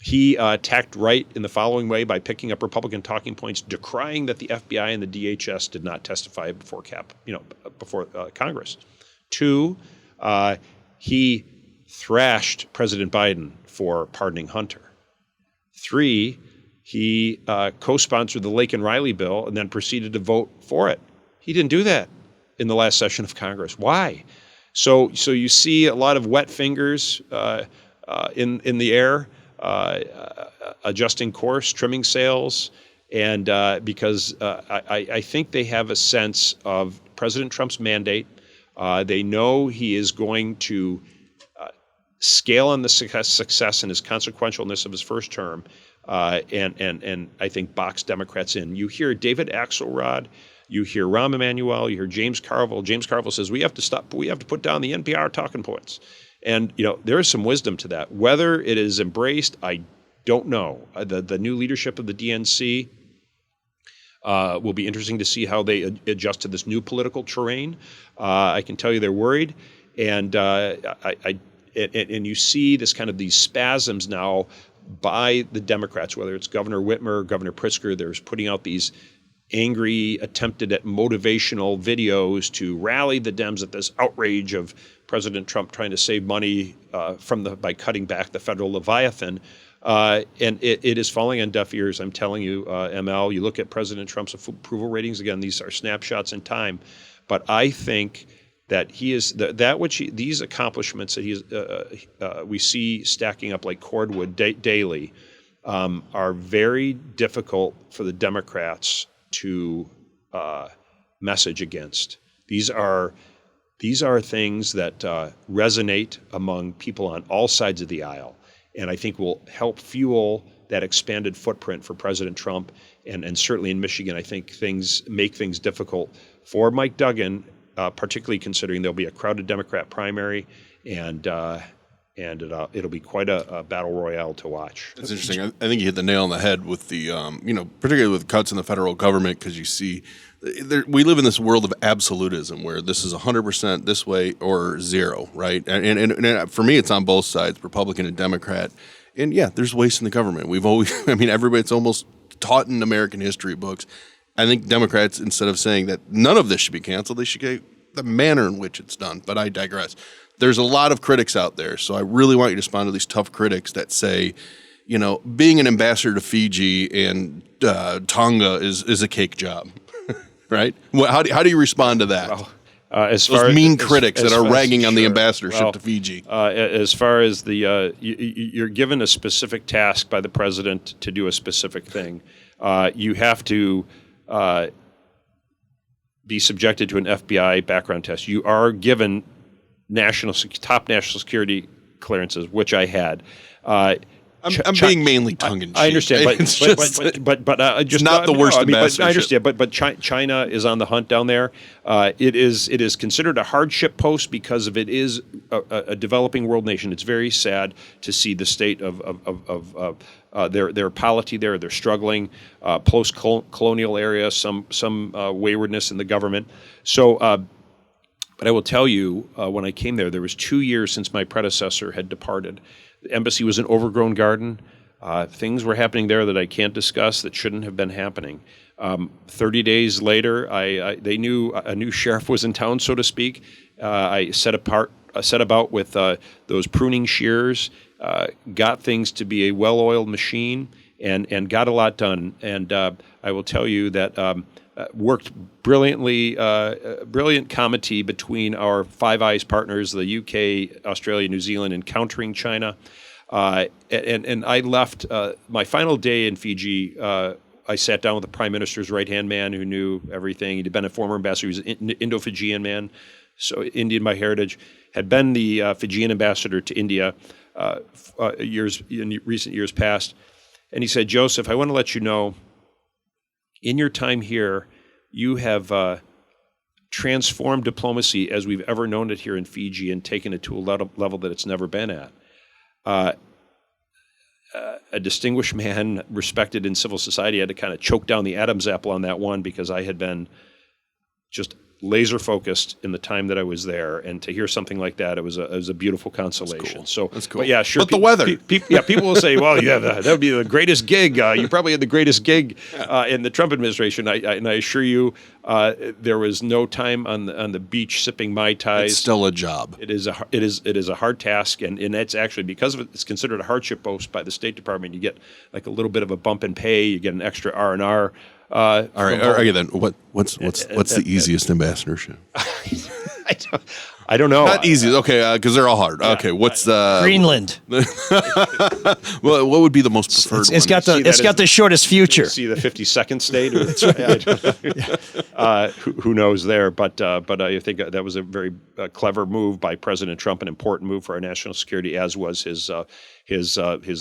he tacked right in the following way by picking up Republican talking points, decrying that the FBI and the DHS did not testify before Congress. 2, he thrashed President Biden for pardoning Hunter. 3, he co-sponsored the Lake and Riley bill and then proceeded to vote for it. He didn't do that in the last session of Congress. Why? So you see a lot of wet fingers in the air, adjusting course, trimming sails, and because I think they have a sense of President Trump's mandate. They know he is going to scale on the success and his consequentialness of his first term, and I think box Democrats in. You hear David Axelrod. You hear Rahm Emanuel, you hear James Carville. James Carville says, we have to put down the NPR talking points. And, there is some wisdom to that. Whether it is embraced, I don't know. The new leadership of the DNC will be interesting to see how they adjust to this new political terrain. I can tell you they're worried. And and you see this kind of these spasms now by the Democrats, whether it's Governor Whitmer, Governor Pritzker. There's putting out these angry, attempted at motivational videos to rally the Dems at this outrage of President Trump trying to save money by cutting back the federal Leviathan. And it is falling on deaf ears, I'm telling you, ML. You look at President Trump's approval ratings, again, these are snapshots in time. But I think that he is these accomplishments that we see stacking up like cordwood daily are very difficult for the Democrats to message against. These are things that resonate among people on all sides of the aisle, and I think will help fuel that expanded footprint for President Trump. And certainly in Michigan, I think make things difficult for Mike Duggan, particularly considering there'll be a crowded Democrat primary, and it'll be quite a battle royale to watch. It's interesting. I think you hit the nail on the head with the, particularly with cuts in the federal government, because you see, we live in this world of absolutism where this is 100% this way or zero, right? And for me, it's on both sides, Republican and Democrat. And yeah, there's waste in the government. We've always, it's almost taught in American history books. I think Democrats, instead of saying that none of this should be canceled, they should get the manner in which it's done. But I digress. There's a lot of critics out there, so I really want you to respond to these tough critics that say, being an ambassador to Fiji and Tonga is a cake job, right? How do you respond to that? Well, those mean critics that are ragging on the ambassadorship to Fiji. As far as you're given a specific task by the president to do a specific thing. You have to be subjected to an FBI background test. You are given top national security clearances, which I had. I'm being mainly tongue in cheek. I understand, but It's just not the worst I ambassadorship. understand, but China is on the hunt down there. It is considered a hardship post because it is a developing world nation. It's very sad to see the state of their polity there. They're struggling, post-colonial area, some waywardness in the government. So, but I will tell you, when I came there was 2 years since my predecessor had departed. The embassy was an overgrown garden. Things were happening there that I can't discuss that shouldn't have been happening. 30 days later, they knew a new sheriff was in town, so to speak. I set about with those pruning shears, got things to be a well-oiled machine, and got a lot done. And I will tell you that worked brilliantly, brilliant comity between our Five Eyes partners, the UK, Australia, New Zealand, in countering China. And I left my final day in Fiji. I sat down with the Prime Minister's right-hand man who knew everything. He'd been a former ambassador. He was an Indo-Fijian man, so Indian by heritage. Had been the Fijian ambassador to India in recent years past. And he said, Joseph, I want to let you know, in your time here, you have transformed diplomacy as we've ever known it here in Fiji and taken it to a level that it's never been at. A distinguished man, respected in civil society, had to kind of choke down the Adam's apple on that one because I had been just laser focused in the time that I was there, and to hear something like that, it was a beautiful consolation. That's cool. So that's cool. But yeah, sure. But the weather, people will say, well, yeah, that would be the greatest gig. You probably had the greatest gig in the Trump administration. And I assure you, there was no time on the beach sipping Mai Tais. It's still a job. It is a hard task, and it's actually, because of it, it's considered a hardship post by the State Department. You get like a little bit of a bump in pay. You get an extra R&R. All right. Then what's the easiest ambassadorship? I don't know. Not easy. Okay, because they're all hard. Yeah, okay, what's Greenland? Well, what would be the most preferred? It's got the shortest future. See the 52nd state, who knows there? But I think that was a very clever move by President Trump, an important move for our national security, as was his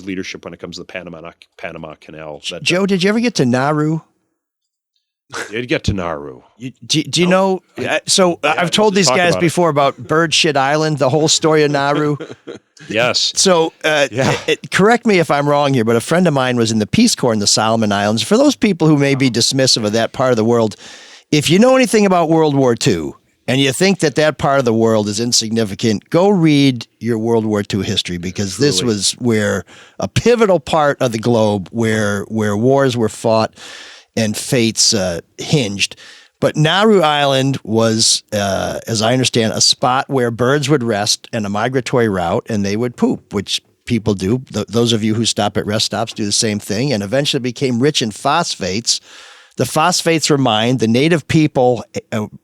leadership when it comes to the Panama Canal. Joe, did you ever get to Nauru? Did get to Nauru. Do you know? So I've told these guys before about Bird Shit Island, the whole story of Nauru. Yes. So correct me if I'm wrong here, but a friend of mine was in the Peace Corps in the Solomon Islands. For those people who may be dismissive of that part of the world, if you know anything about World War II and you think that part of the world is insignificant, go read your World War II history, because this was where a pivotal part of the globe where wars were fought and fates hinged. But Nauru Island was, as I understand, a spot where birds would rest and a migratory route, and they would poop, which people do. Those of you who stop at rest stops do the same thing, and eventually became rich in phosphates. The phosphates were mined. The native people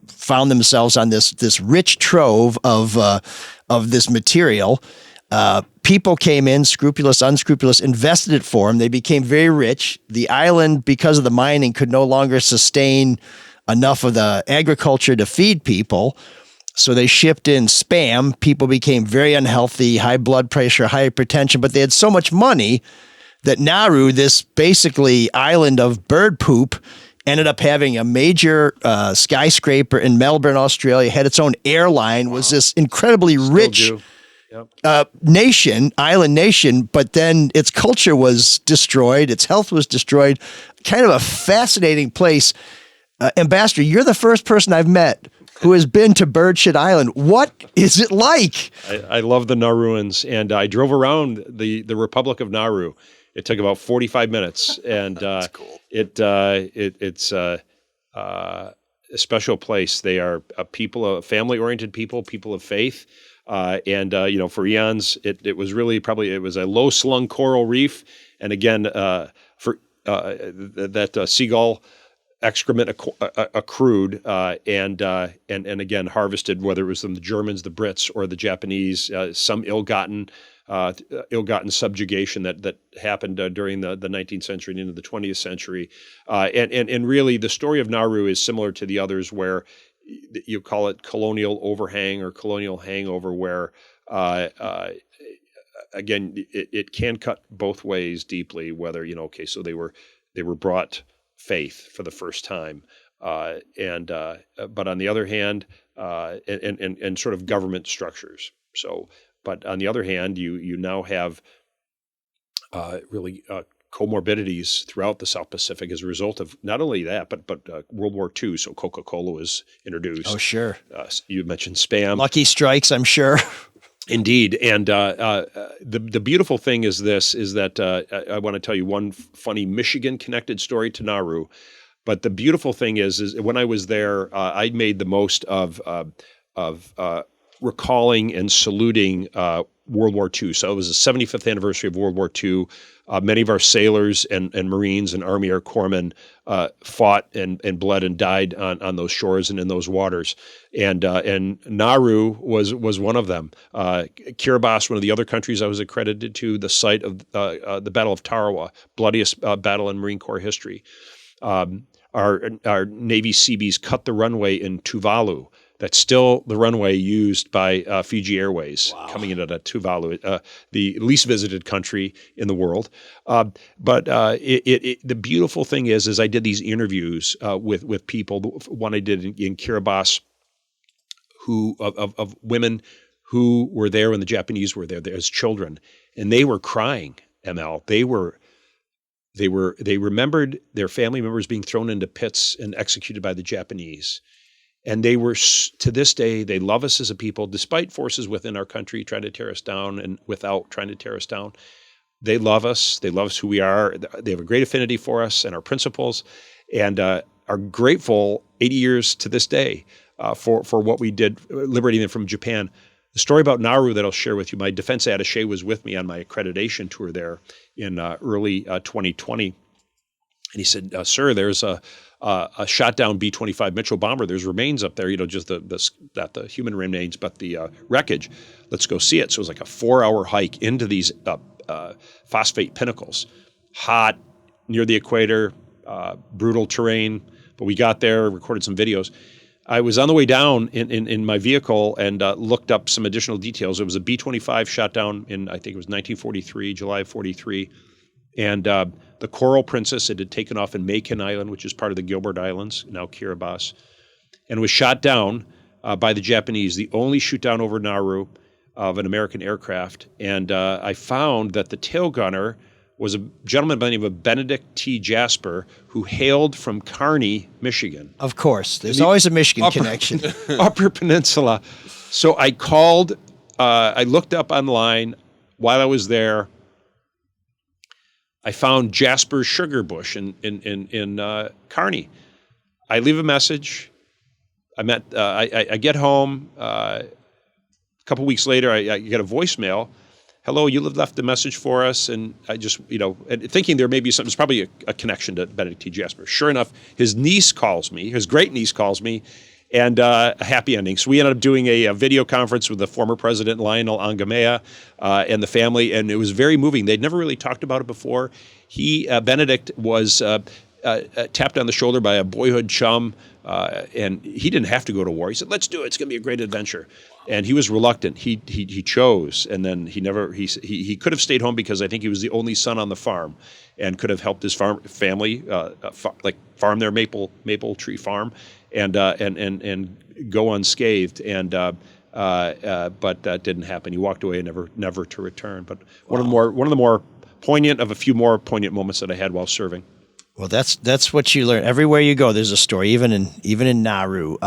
found themselves on this rich trove of this material. People came in, scrupulous, unscrupulous, invested it for them. They became very rich. The island, because of the mining, could no longer sustain enough of the agriculture to feed people. So they shipped in spam. People became very unhealthy, high blood pressure, hypertension, but they had so much money that Nauru, this basically island of bird poop, ended up having a major skyscraper in Melbourne, Australia, had its own airline, was this incredibly rich island nation, but then its culture was destroyed, its health was destroyed. Kind of a fascinating place. Ambassador, you're the first person I've met who has been to Bird Shit Island. What is it like? I love the Nauruans, and I drove around the Republic of Nauru. It took about 45 minutes, and that's cool. It's a special place. They are a people, family-oriented people of faith. For eons, it was really it was a low-slung coral reef, and again, that seagull excrement accrued, and again harvested, whether it was from the Germans, the Brits, or the Japanese, some ill-gotten subjugation that happened during the 19th century and into the 20th century, and really the story of Nauru is similar to the others, where you call it colonial overhang or colonial hangover, where again, it can cut both ways deeply. Whether so they were brought faith for the first time, but on the other hand, and sort of government structures. So, but on the other hand, you now have really comorbidities throughout the South Pacific as a result of not only that, but World War II. So Coca-Cola was introduced. Oh, sure. You mentioned Spam. Lucky Strikes, I'm sure. Indeed. And the beautiful thing is that I want to tell you one funny Michigan-connected story to Nauru. But the beautiful thing is when I was there, I made the most of recalling and saluting World War II. So it was the 75th anniversary of World War II. Many of our sailors and Marines and Army Air Corpsmen fought and bled and died on those shores and in those waters. And Nauru was one of them. Kiribati, one of the other countries I was accredited to, the site of the Battle of Tarawa, bloodiest battle in Marine Corps history. Our Navy Seabees cut the runway in Tuvalu. That's still the runway used by Fiji Airways coming into Tuvalu, the least visited country in the world. But the beautiful thing is I did these interviews with people. One I did in Kiribati, of women who were there when the Japanese were there as children, and they were crying. ML, they remembered their family members being thrown into pits and executed by the Japanese. And they were, to this day, they love us as a people, despite forces within our country trying to tear us down and without trying to tear us down. They love us. They love us who we are. They have a great affinity for us and our principles, and are grateful 80 years to this day for what we did, liberating them from Japan. The story about Nauru that I'll share with you, my defense attaché was with me on my accreditation tour there in early 2020. And he said, sir, there's a shot down B-25 Mitchell bomber. There's remains up there, just not the human remains, but the wreckage. Let's go see it. So it was like a 4-hour hike into these phosphate pinnacles, hot, near the equator, brutal terrain. But we got there, recorded some videos. I was on the way down in my vehicle and looked up some additional details. It was a B-25 shot down in, I think it was 1943, July of 43. And the Coral Princess, it had taken off in Makin Island, which is part of the Gilbert Islands, now Kiribati, and was shot down by the Japanese, the only shoot down over Nauru of an American aircraft. And I found that the tail gunner was a gentleman by the name of Benedict T. Jasper, who hailed from Kearney, Michigan. Of course. There's always a Michigan connection. Upper Peninsula. So I called, I looked up online while I was there. I found Jasper's sugar bush in Kearney. I leave a message. I get home. A couple weeks later, I get a voicemail. Hello, you left a message for us, and I just, and thinking there may be something. There's probably a connection to Benedict T. Jasper. Sure enough, his niece calls me. His great niece calls me, and a happy ending. So we ended up doing a video conference with the former president, Lionel Angamea, and the family, and it was very moving. They'd never really talked about it before. Benedict was tapped on the shoulder by a boyhood chum, and he didn't have to go to war. He said, let's do it. It's going to be a great adventure. And he was reluctant. He chose, and then he could have stayed home because I think he was the only son on the farm and could have helped his family farm their maple tree farm and go unscathed. But that didn't happen. He walked away, never to return. But one of the more poignant of a few more poignant moments that I had while serving. Well, that's what you learn. Everywhere you go, there's a story, even in Nauru.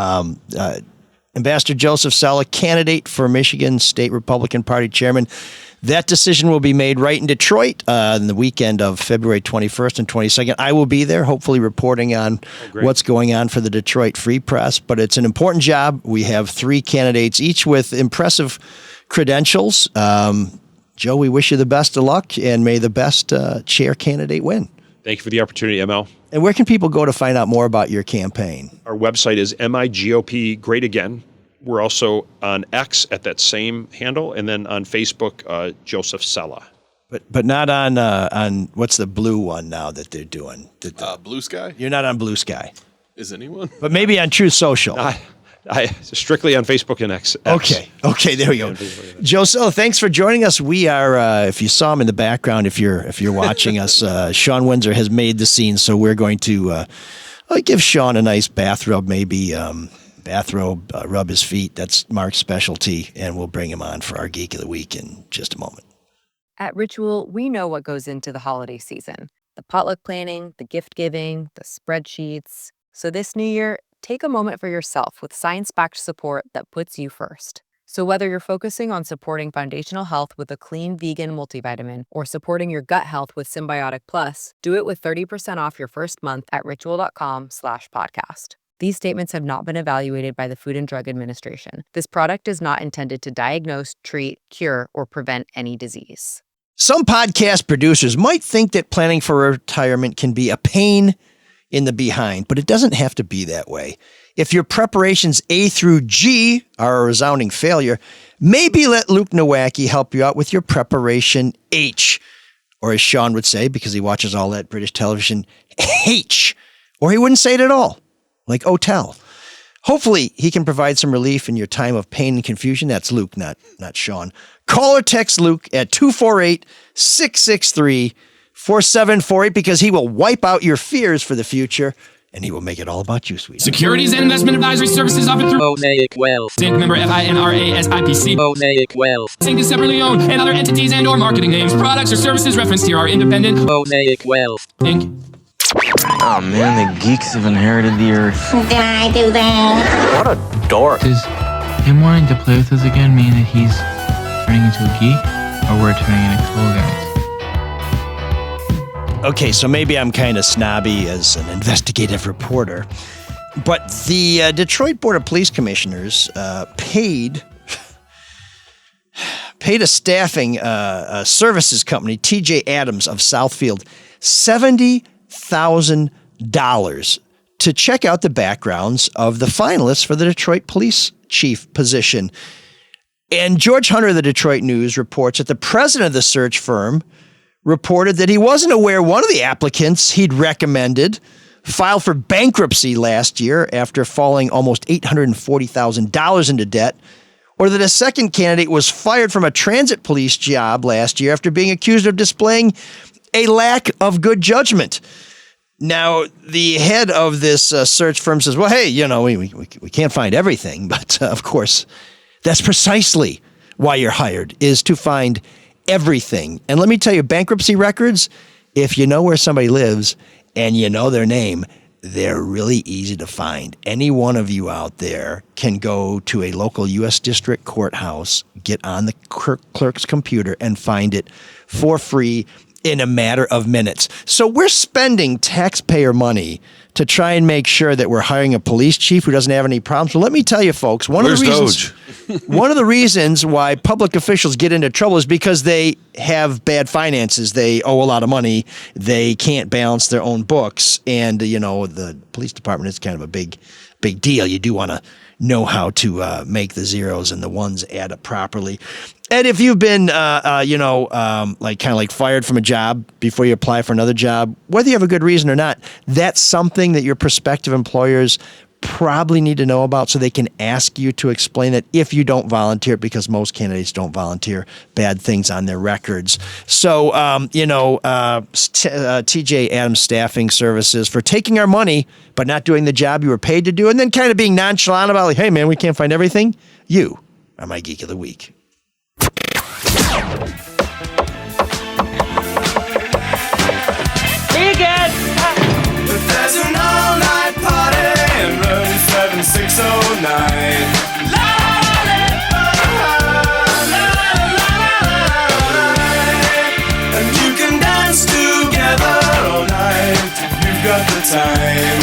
Ambassador Joseph Cella, candidate for Michigan State Republican Party chairman. That decision will be made right in Detroit on the weekend of February 21st and 22nd. I will be there, hopefully reporting on what's going on for the Detroit Free Press. But it's an important job. We have 3 candidates, each with impressive credentials. Joe, we wish you the best of luck, and may the best chair candidate win. Thank you for the opportunity, ML. And where can people go to find out more about your campaign? Our website is MIGOP Great Again. We're also on X at that same handle, and then on Facebook, Joseph Cella. But not on what's the blue one now that they're doing? Blue Sky? You're not on Blue Sky. Is anyone? But maybe on True Social. Strictly on Facebook and X. Okay, there we go. Joe Cella, thanks for joining us. We are, if you saw him in the background, if you're watching us, Sean Windsor has made the scene, so we're going to give Sean a nice bathrobe, maybe rub his feet. That's Mark's specialty, and we'll bring him on for our Geek of the Week in just a moment. At Ritual, we know what goes into the holiday season. The potluck planning, the gift giving, the spreadsheets. So this new year, take a moment for yourself with science-backed support that puts you first. So whether you're focusing on supporting foundational health with a clean vegan multivitamin or supporting your gut health with Symbiotic Plus, do it with 30% off your first month at ritual.com/podcast. These statements have not been evaluated by the Food and Drug Administration. This product is not intended to diagnose, treat, cure, or prevent any disease. Some podcast producers might think that planning for retirement can be a pain in the behind, but it doesn't have to be that way. If your preparations A through G are a resounding failure, maybe let Luke Nowacki help you out with your preparation H. Or as Sean would say, because he watches all that British television, H. Or he wouldn't say it at all, like hotel. Hopefully, he can provide some relief in your time of pain and confusion. That's Luke, not Sean. Call or text Luke at 248-663-4748 because he will wipe out your fears for the future, and he will make it all about you, sweetie. Securities and investment advisory services offered through Mosaic Wealth. Inc. member FINRA-SIPC. Mosaic Wealth. Inc. is separately owned, and other entities and or marketing names, products, or services referenced here are independent. Mosaic Wealth. Inc. Oh man, the geeks have inherited the earth. Did I do that? What a dork. Does him wanting to play with us again mean that he's turning into a geek, or we're turning into cool guys? Okay, so maybe I'm kind of snobby as an investigative reporter, but the Detroit Board of Police Commissioners paid a staffing services company, TJ Adams of Southfield, $70,000 to check out the backgrounds of the finalists for the Detroit police chief position. And George Hunter of the Detroit News reports that the president of the search firm reported that he wasn't aware one of the applicants he'd recommended filed for bankruptcy last year after falling almost $840,000 into debt, or that a second candidate was fired from a transit police job last year after being accused of displaying a lack of good judgment. Now, the head of this search firm says, well, hey, we can't find everything, but of course, that's precisely why you're hired, is to find everything. And let me tell you, bankruptcy records, if you know where somebody lives and you know their name, they're really easy to find. Any one of you out there can go to a local U.S. District Courthouse, get on the clerk's computer, and find it for free in a matter of minutes. So we're spending taxpayer money to try and make sure that we're hiring a police chief who doesn't have any problems. Well, let me tell you, folks, one of the reasons why public officials get into trouble is because they have bad finances. They owe a lot of money. They can't balance their own books. And, the police department is kind of a big deal. You do want to know how to make the zeros and the ones add up properly. And if you've been, fired from a job before you apply for another job, whether you have a good reason or not, that's something that your prospective employers probably need to know about, so they can ask you to explain it if you don't volunteer, because most candidates don't volunteer bad things on their records. So, TJ Adams Staffing Services for taking our money but not doing the job you were paid to do, and then kind of being nonchalant about, like, hey, man, we can't find everything. You are my Geek of the Week. There's an all-night party in room 7609. And you can dance together all night if you've got the time.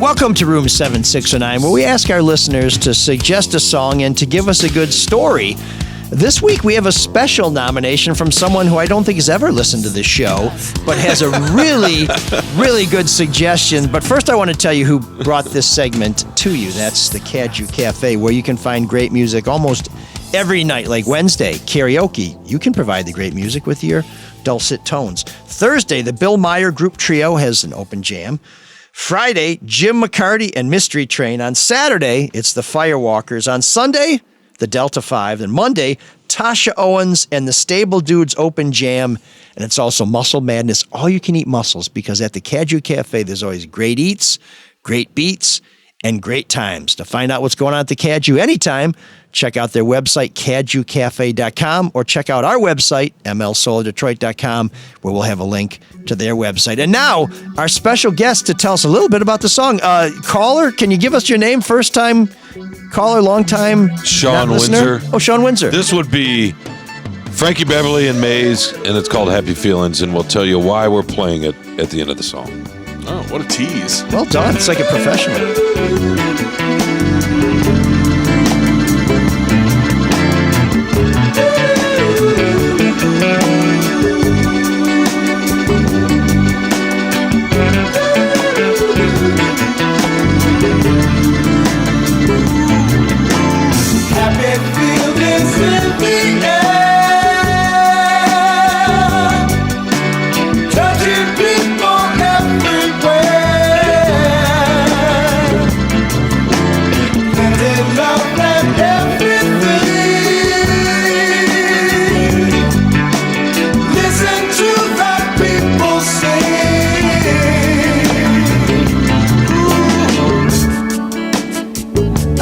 Welcome to Room 7609, where we ask our listeners to suggest a song and to give us a good story. This week, we have a special nomination from someone who I don't think has ever listened to this show, but has a really, really good suggestion. But first, I want to tell you who brought this segment to you. That's the Kaju Cafe, where you can find great music almost every night, like Wednesday, karaoke. You can provide the great music with your dulcet tones. Thursday, the Bill Meyer Group Trio has an open jam. Friday, Jim McCarty and Mystery Train. On Saturday, it's the Firewalkers. On Sunday, the Delta 5. And Monday, Tasha Owens and the Stable Dudes open jam. And it's also Muscle Madness, all you can eat muscles, because at the Caju Cafe, there's always great eats, great beats, and great times. To find out what's going on at the Caju anytime, check out their website, cajucafe.com, or check out our website, mlsolardetroit.com, where we'll have a link to their website. And now, our special guest to tell us a little bit about the song. Caller, can you give us your name? First time caller, long time Sean listener? Windsor. Oh, Sean Windsor. This would be Frankie Beverly and Maze, and it's called Happy Feelings, and we'll tell you why we're playing it at the end of the song. Oh, what a tease. Well done. It's like a professional. Happy feelings in the air. Touching people everywhere. And they love and everything. Listen to the people sing.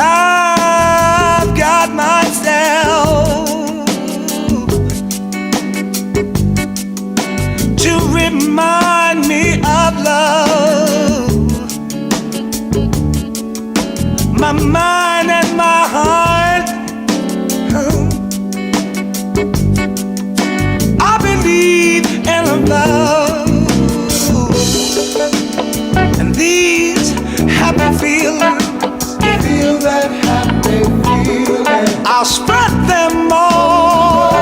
I've got myself to remind me of love. My mind and my heart, I believe in love. And these happy feelings, feel that happy feeling, I'll spread them all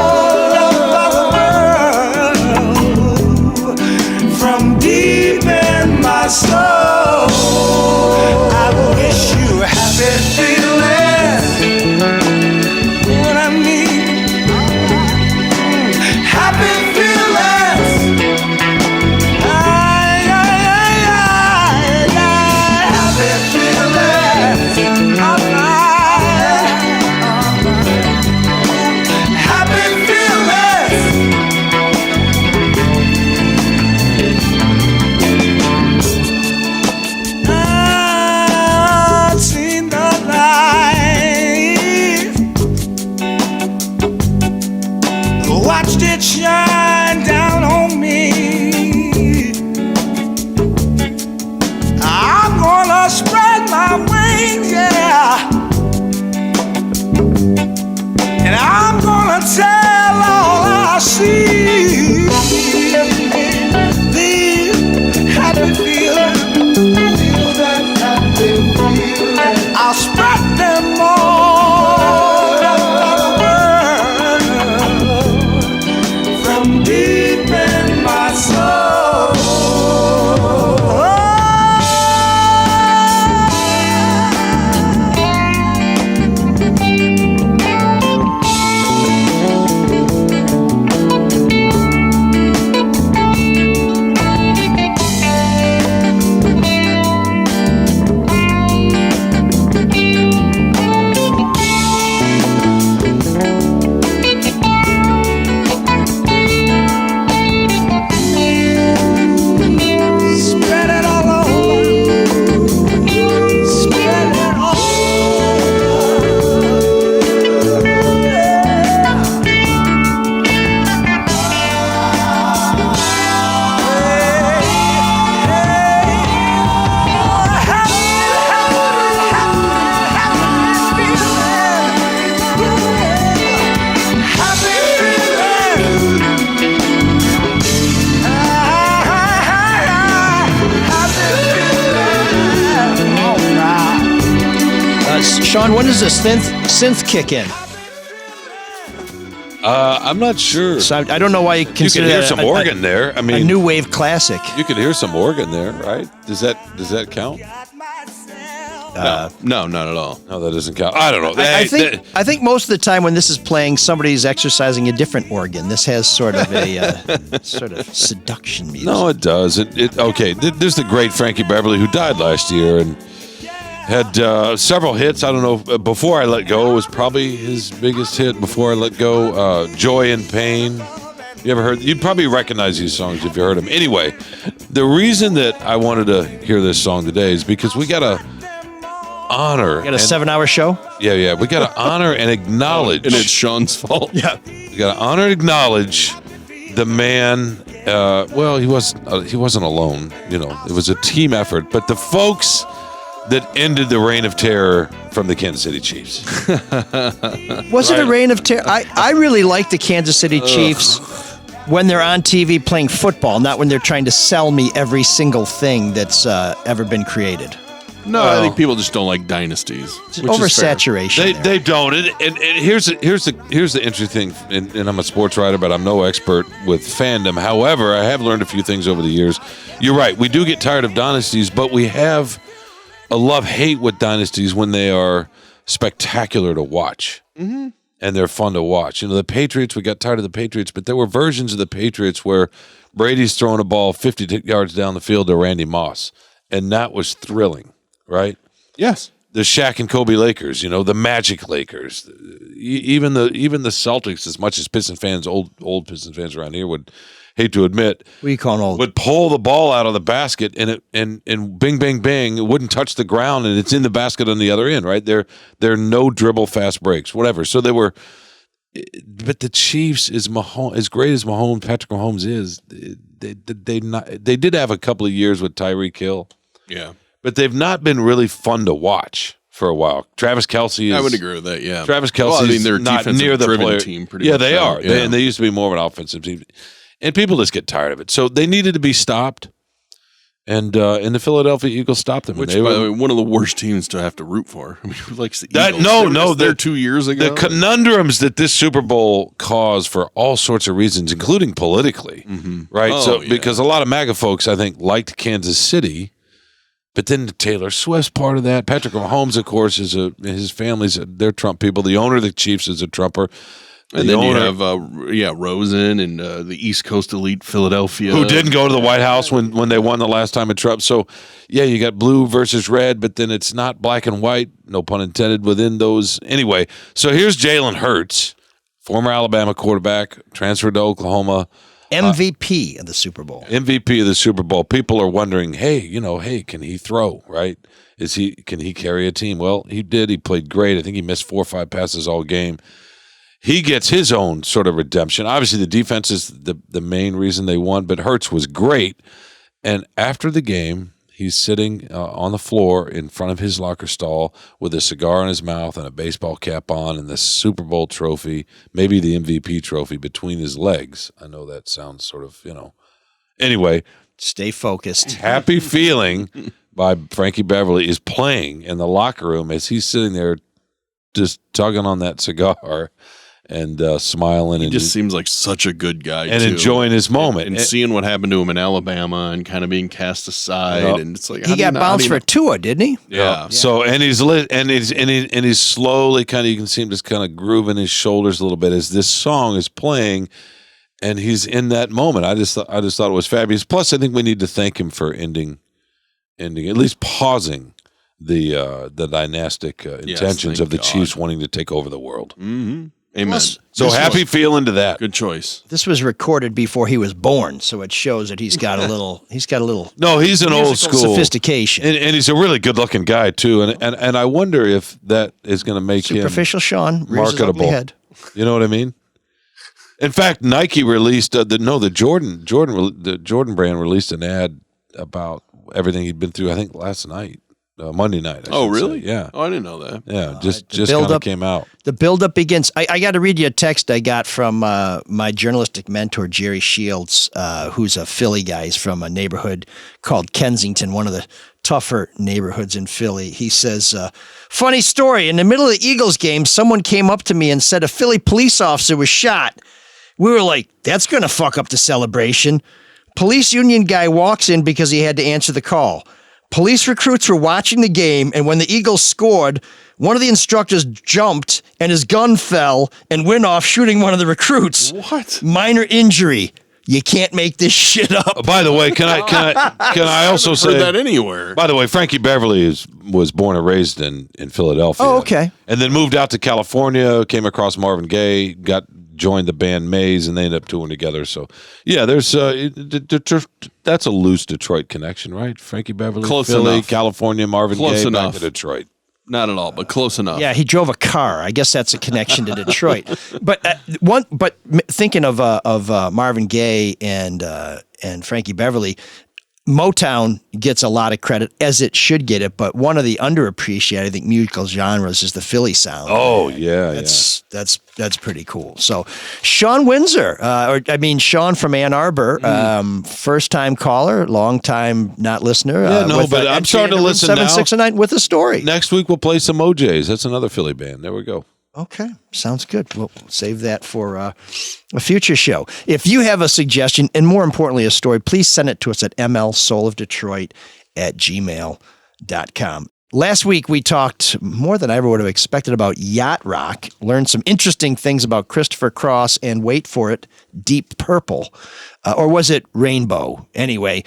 over the world. From deep in my soul, I wish you happy feelings. What I mean, happy feelings. Happy feelings. Happy feelings. I've seen the light, watched it shine down on me. I'm gonna spread my wings, yeah, and I'm gonna tell all I see. These happy feelings, feel that happy feeling, I'll spread them all over the world. From deep in my soul. Spread it all over. Spread it all Sean, when does the synth kick in? I'm not sure. So I don't know why you You consider could hear that some organ there. I a mean, new wave classic. you could hear some organ there, right? Does that count? No, not at all. No, that doesn't count. I don't know. I think most of the time when this is playing, somebody's exercising a different organ. This has sort of a sort of seduction music. No, it does. Okay, there's the great Frankie Beverly who died last year and had several hits. I don't know. Before I Let Go was probably his biggest hit. Before I Let Go, Joy and Pain. You ever heard? You'd probably recognize these songs if you heard them. Anyway, the reason that I wanted to hear this song today is because we got to honor. We got a 7-hour show? Yeah. We got to honor and acknowledge. And it's Sean's fault. Yeah. We got to honor and acknowledge the man. Well, he wasn't alone. You know, it was a team effort. But the folks that ended the reign of terror from the Kansas City Chiefs. Was it a reign of terror? I really like the Kansas City Chiefs when they're on TV playing football, not when they're trying to sell me every single thing that's ever been created. No, I think people just don't like dynasties. Oversaturation. They don't. And here's the interesting thing. And I'm a sports writer, but I'm no expert with fandom. However, I have learned a few things over the years. You're right. We do get tired of dynasties, but we have a love-hate with dynasties when they are spectacular to watch. Mm-hmm. And they're fun to watch. You know, the Patriots, we got tired of the Patriots, but there were versions of the Patriots where Brady's throwing a ball 50 yards down the field to Randy Moss. And that was thrilling, right? Yes. The Shaq and Kobe Lakers, you know, the Magic Lakers. Even the Celtics, as much as Pistons fans, old Pistons fans around here would hate to admit, what do you call old? Would pull the ball out of the basket and bing, bing, bing, it wouldn't touch the ground and it's in the basket on the other end, right? There are no dribble fast breaks, whatever. So they were, but the Chiefs, as great as Patrick Mahomes is, they did have a couple of years with Tyreek Hill. Yeah. But they've not been really fun to watch for a while. Travis Kelce is. I would agree with that, yeah. Travis Kelce is they're not near the player. Team pretty yeah, much. They are. Yeah. And they used to be more of an offensive team. And people just get tired of it. So they needed to be stopped. And the Philadelphia Eagles stopped them. Which, by the way, one of the worst teams to have to root for. I mean, who likes the Eagles? No. They're 2 years ago. The conundrums that this Super Bowl caused for all sorts of reasons, including politically, right? Oh, because a lot of MAGA folks, I think, liked Kansas City. But then Taylor Swift's part of that. Patrick Mahomes, of course, his family's they're Trump people. The owner of the Chiefs is a Trumper. And then you have Rosen and the East Coast elite Philadelphia, who didn't go to the White House when they won the last time at Trump. So yeah, you got blue versus red, but then it's not black and white. No pun intended within those. Anyway, so here's Jalen Hurts, former Alabama quarterback, transferred to Oklahoma. MVP of the Super Bowl. MVP of the Super Bowl. People are wondering, hey, can he throw, right? Can he carry a team? Well, he did. He played great. I think he missed 4 or 5 passes all game. He gets his own sort of redemption. Obviously, the defense is the main reason they won, but Hurts was great. And after the game, he's sitting on the floor in front of his locker stall with a cigar in his mouth and a baseball cap on and the Super Bowl trophy, maybe the MVP trophy between his legs. I know that sounds sort of, Anyway. Stay focused. Happy Feeling by Frankie Beverly is playing in the locker room as he's sitting there just tugging on that cigar and smiling. He just seems like such a good guy, and too. Enjoying his moment, and seeing what happened to him in Alabama, and kind of being cast aside. And it's like he got bounced for Tua, didn't he? Yeah. So he's slowly kind of, you can see him just kind of grooving his shoulders a little bit as this song is playing, and he's in that moment. I just thought it was fabulous. Plus, I think we need to thank him for ending, at least pausing the dynastic intentions of the Chiefs wanting to take over the world. Mm-hmm. Amen. So happy feeling to that. Good choice. This was recorded before he was born, so it shows that he's got a little. No, he's an old school sophistication, and he's a really good-looking guy too. And I wonder if that is going to make superficial him Sean marketable. Head. You know what I mean? In fact, Nike released the Jordan brand released an ad about everything he'd been through. I think last night. Monday night. Oh, really? Say. Yeah. Oh, I didn't know that. Yeah, just kind of came out. The buildup begins. I got to read you a text I got from my journalistic mentor, Jerry Shields, who's a Philly guy. He's from a neighborhood called Kensington, one of the tougher neighborhoods in Philly. He says, funny story. In the middle of the Eagles game, someone came up to me and said a Philly police officer was shot. We were like, that's going to fuck up the celebration. Police union guy walks in because he had to answer the call. Police recruits were watching the game, and when the Eagles scored, one of the instructors jumped and his gun fell and went off shooting one of the recruits. What? Minor injury. You can't make this shit up. By the way, can I also say heard that anywhere? By the way, Frankie Beverly was born and raised in Philadelphia. Oh, okay. And then moved out to California, came across Marvin Gaye, joined the band Maze, and they ended up touring together. So, yeah, there's that's a loose Detroit connection, right? Frankie Beverly, Close Philly, enough. California, Marvin Close Gaye, enough. back to Detroit. Not at all, but close enough. Yeah, he drove a car. I guess that's a connection to Detroit. But thinking of Marvin Gaye and Frankie Beverly, Motown gets a lot of credit, as it should get it. But one of the underappreciated, I think, musical genres is the Philly sound. Oh yeah, that's pretty cool. So, Sean Windsor, Sean from Ann Arbor, first time caller, long time not listener. But I'm starting to listen now. 769 with a story. Next week we'll play some OJs. That's another Philly band. There we go. Okay, sounds good. We'll save that for a future show. If you have a suggestion, and more importantly, a story, please send it to us at mlsoulofdetroit@gmail.com. Last week, we talked more than I ever would have expected about yacht rock, learned some interesting things about Christopher Cross and, wait for it, Deep Purple. Or was it Rainbow? Anyway,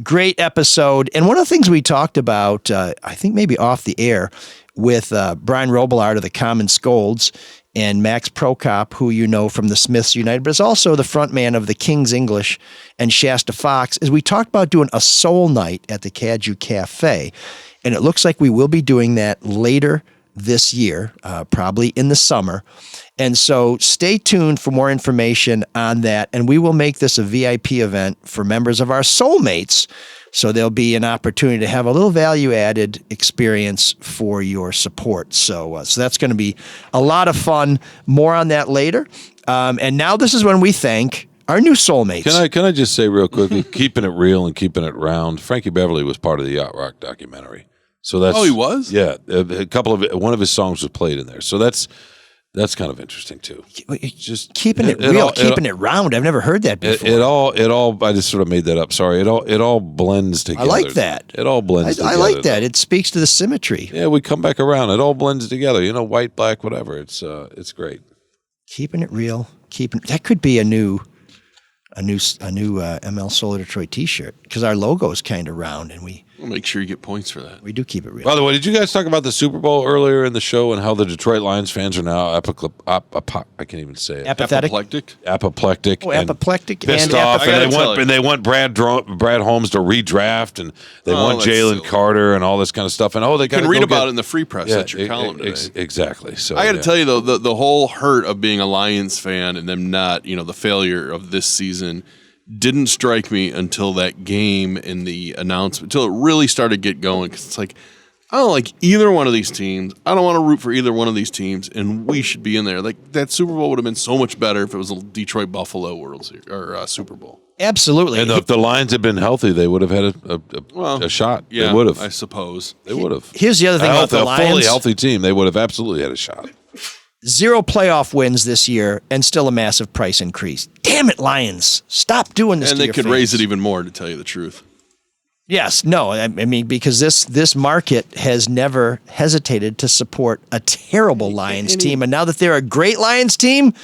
great episode. And one of the things we talked about, I think maybe off the air, with Brian Robillard of the Common Scolds and Max Prokop, who you know from the Smiths United, but is also the frontman of the King's English and Shasta Fox, is we talked about doing a soul night at the Cadieux Cafe. And it looks like we will be doing that later this year, probably in the summer. And so stay tuned for more information on that. And we will make this a VIP event for members of our soulmates. So there'll be an opportunity to have a little value-added experience for your support. So that's going to be a lot of fun. More on that later. And now this is when we thank our new soulmates. Can I just say real quickly, keeping it real and keeping it round, Frankie Beverly was part of the Yacht Rock documentary. So that's he was? Yeah, one of his songs was played in there. So that's kind of interesting too. Just keeping it real, keeping it round. I've never heard that before. It all. I just sort of made that up. Sorry. It all blends together. I like that. It all blends together. I like that. It speaks to the symmetry. Yeah, we come back around. It all blends together. White, black, whatever. It's great. Keeping it real. That could be a new ML Solar Detroit T-shirt, because our logo is kind of round, and we'll make sure you get points for that. We do keep it real. By the way, did you guys talk about the Super Bowl earlier in the show and how the Detroit Lions fans are now I can't even say it. Apoplectic. Apoplectic. Oh, apoplectic pissed and off, apathetic. and they want Brad Holmes to redraft, and they want Jalen Carter and all this kind of stuff. And they you can read about it in the Free Press. That's your column today. Exactly. So I got to tell you though, the whole hurt of being a Lions fan and them not, the failure of this season didn't strike me until that game in the announcement, until it really started to get going. Because it's like, I don't like either one of these teams. I don't want to root for either one of these teams, and we should be in there. Like, that Super Bowl would have been so much better if it was a Detroit Buffalo World Series or Super Bowl. Absolutely. And if the Lions had been healthy, they would have had a shot. Yeah, they would have. I suppose. They would have. Here's the other thing about the Lions. A fully healthy team, they would have absolutely had a shot. 0 playoff wins this year, and still a massive price increase. Damn it, Lions. Stop doing this and to they your could fans. raise it even more, to tell you the truth. Yes. No, I mean, because this market has never hesitated to support a terrible Lions team. And now that they're a great Lions team,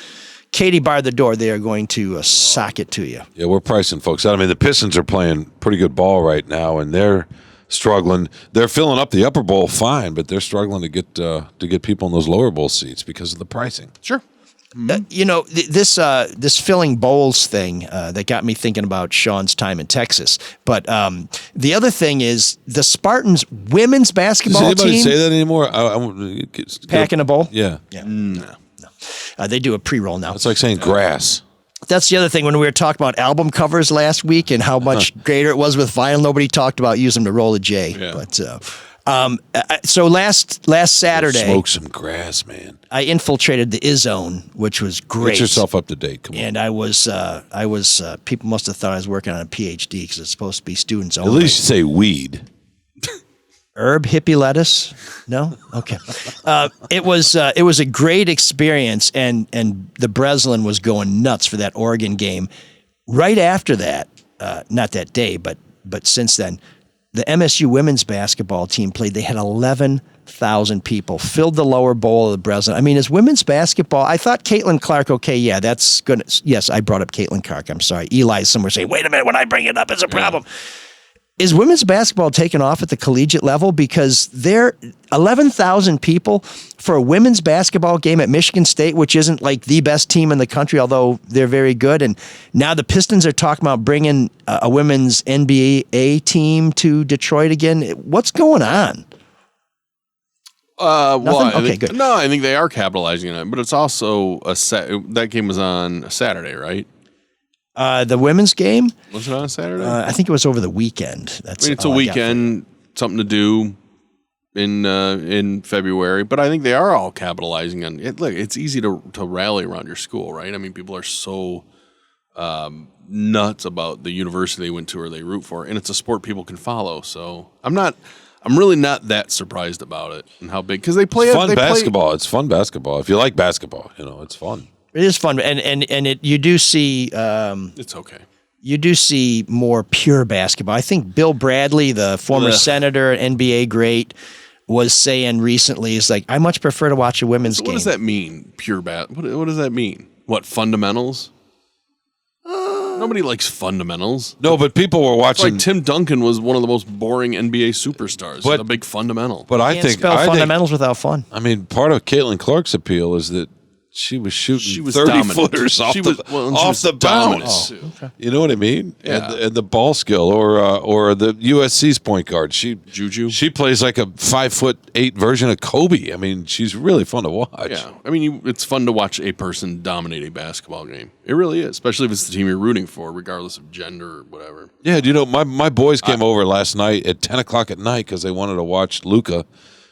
Katie barred the door. They are going to sock it to you. Yeah, we're pricing folks out. I mean, the Pistons are playing pretty good ball right now, and they're struggling. They're filling up the upper bowl fine, but they're struggling to get people in those lower bowl seats because of the pricing. Sure. This filling bowls thing that got me thinking about Sean's time in Texas. But the other thing is the Spartans women's basketball team. Does anybody team say that anymore? packing a bowl. Yeah. No. They do a pre-roll now. It's like saying grass. That's the other thing. When we were talking about album covers last week and how much greater it was with vinyl, nobody talked about using them to roll a J. Yeah. But so last Saturday, smoke some grass, man. I infiltrated the I-Zone, which was great. Get yourself up to date. Come on. And I was people must have thought I was working on a PhD because it's supposed to be students only. At least say weed. Herb, hippie lettuce? No? Okay. It was a great experience, and the Breslin was going nuts for that Oregon game. Right after that, not that day, but since then, the MSU women's basketball team played, they had 11,000 people, filled the lower bowl of the Breslin. I mean, is women's basketball, I thought Caitlin Clark, okay, yeah, that's good. Yes, I brought up Caitlin Clark. I'm sorry. Eli's somewhere saying, wait a minute, when I bring it up, it's a problem. Is women's basketball taking off at the collegiate level? Because they're 11,000 people for a women's basketball game at Michigan State, which isn't like the best team in the country, although they're very good. And now the Pistons are talking about bringing a women's NBA team to Detroit again. What's going on? Good. No, I think they are capitalizing on it, but it's also that game was on a Saturday, right? The women's game? Was it on Saturday? I think it was over the weekend. It's a weekend, something to do in February, but I think they are all capitalizing on it. Look, it's easy to rally around your school, right? I mean, people are so nuts about the university they went to or they root for, and it's a sport people can follow. So I'm really not that surprised about it and how big, because they play fun basketball. It's fun basketball. If you like basketball, it's fun. It is fun, and you do see. It's okay. You do see more pure basketball. I think Bill Bradley, the former senator, NBA great, was saying recently, is like, I much prefer to watch a women's game. What does that mean? Pure what does that mean? What, fundamentals? Nobody likes fundamentals. No, but people were watching. Like Tim Duncan was one of the most boring NBA superstars. But a big fundamental. But I think fundamentals without fun. I mean, part of Caitlin Clark's appeal is that she was shooting 30-footers off the bounce. Oh, okay. You know what I mean? Yeah. And the ball skill, or the USC's point guard. Juju. She plays like a 5'8" version of Kobe. I mean, she's really fun to watch. Yeah, I mean, it's fun to watch a person dominate a basketball game. It really is, especially if it's the team you're rooting for, regardless of gender or whatever. Yeah, my boys came over last night at 10 o'clock at night because they wanted to watch Luka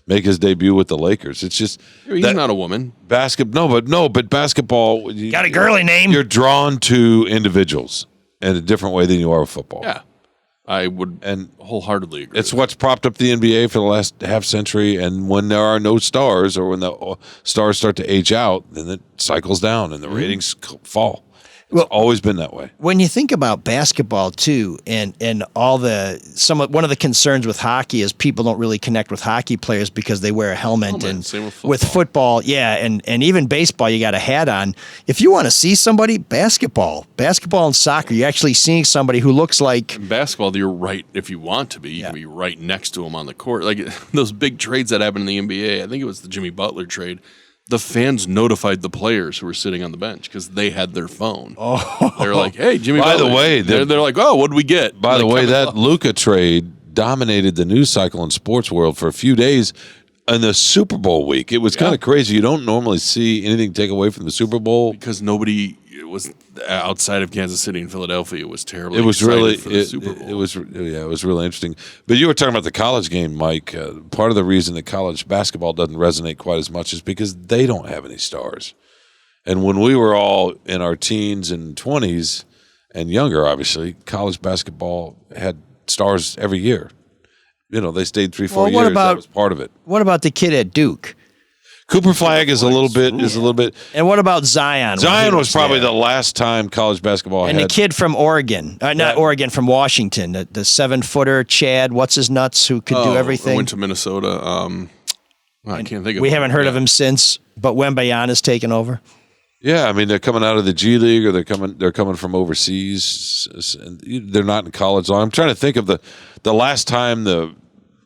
make his debut with the Lakers. It's just he's not a woman. But basketball got a girly name. You're drawn to individuals in a different way than you are with football. Yeah, I would wholeheartedly agree. It's what's propped up the NBA for the last half century. And when there are no stars, or when the stars start to age out, then it cycles down and the ratings fall. It's always been that way. When you think about basketball too, and one of the concerns with hockey is people don't really connect with hockey players because they wear a helmet. And same with football, and even baseball, you got a hat on. If you want to see somebody, basketball and soccer, you're actually seeing somebody who looks like in basketball. You're right if you want to be. You can be right next to him on the court. Like those big trades that happened in the NBA. I think it was the Jimmy Butler trade. The fans notified the players who were sitting on the bench because they had their phone. They're like, "Hey, Jimmy." By Butler. the way, they're like, "Oh, what did we get?" By the way, that Luka trade dominated the news cycle in sports world for a few days in the Super Bowl week. It was kind of crazy. You don't normally see anything take away from the Super Bowl because nobody was outside of Kansas City and Philadelphia. It was terrible. It was really for the Super Bowl. It was really interesting. But you were talking about the college game, Mike. Part of the reason that college basketball doesn't resonate quite as much is because they don't have any stars. And when we were all in our teens and 20s and younger, obviously, college basketball had stars every year. They stayed 3-4 years. That was part of it. What about the kid at Duke? Cooper Flagg is a little bit. And what about Zion? Zion was probably the last time college basketball had. And the kid from Oregon, Oregon, from Washington, the 7-footer Chad, what's his nuts, who could do everything. Went to Minnesota. I can't think of. We haven't heard of him since, but Wembanyama's taken over. Yeah, I mean they're coming out of the G League, or they're coming from overseas. They're not in college long. I'm trying to think of the last time the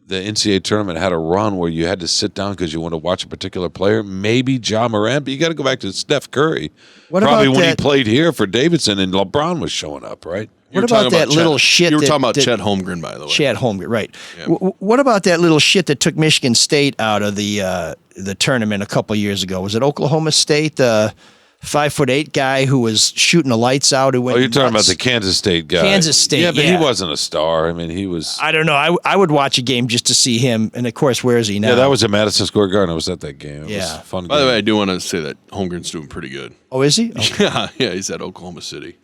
NCAA tournament had a run where you had to sit down because you want to watch a particular player. Maybe Ja Morant, but you got to go back to Steph Curry. Probably when he played here for Davidson and LeBron was showing up, right? What about that little shit? You were talking about Chet Holmgren, by the way. Chet Holmgren, right? Yeah. What about that little shit that took Michigan State out of the tournament a couple years ago? Was it Oklahoma State? 5'8" guy who was shooting the lights out. Who went you're talking about the Kansas State guy. Kansas State, yeah, but he wasn't a star. I mean, he was. I don't know. I would watch a game just to see him. And of course, where is he now? Yeah, that was at Madison Square Garden. I was at that game. It was a fun. By the way, I do want to say that Holmgren's doing pretty good. Oh, is he? Okay. Yeah, he's at Oklahoma City.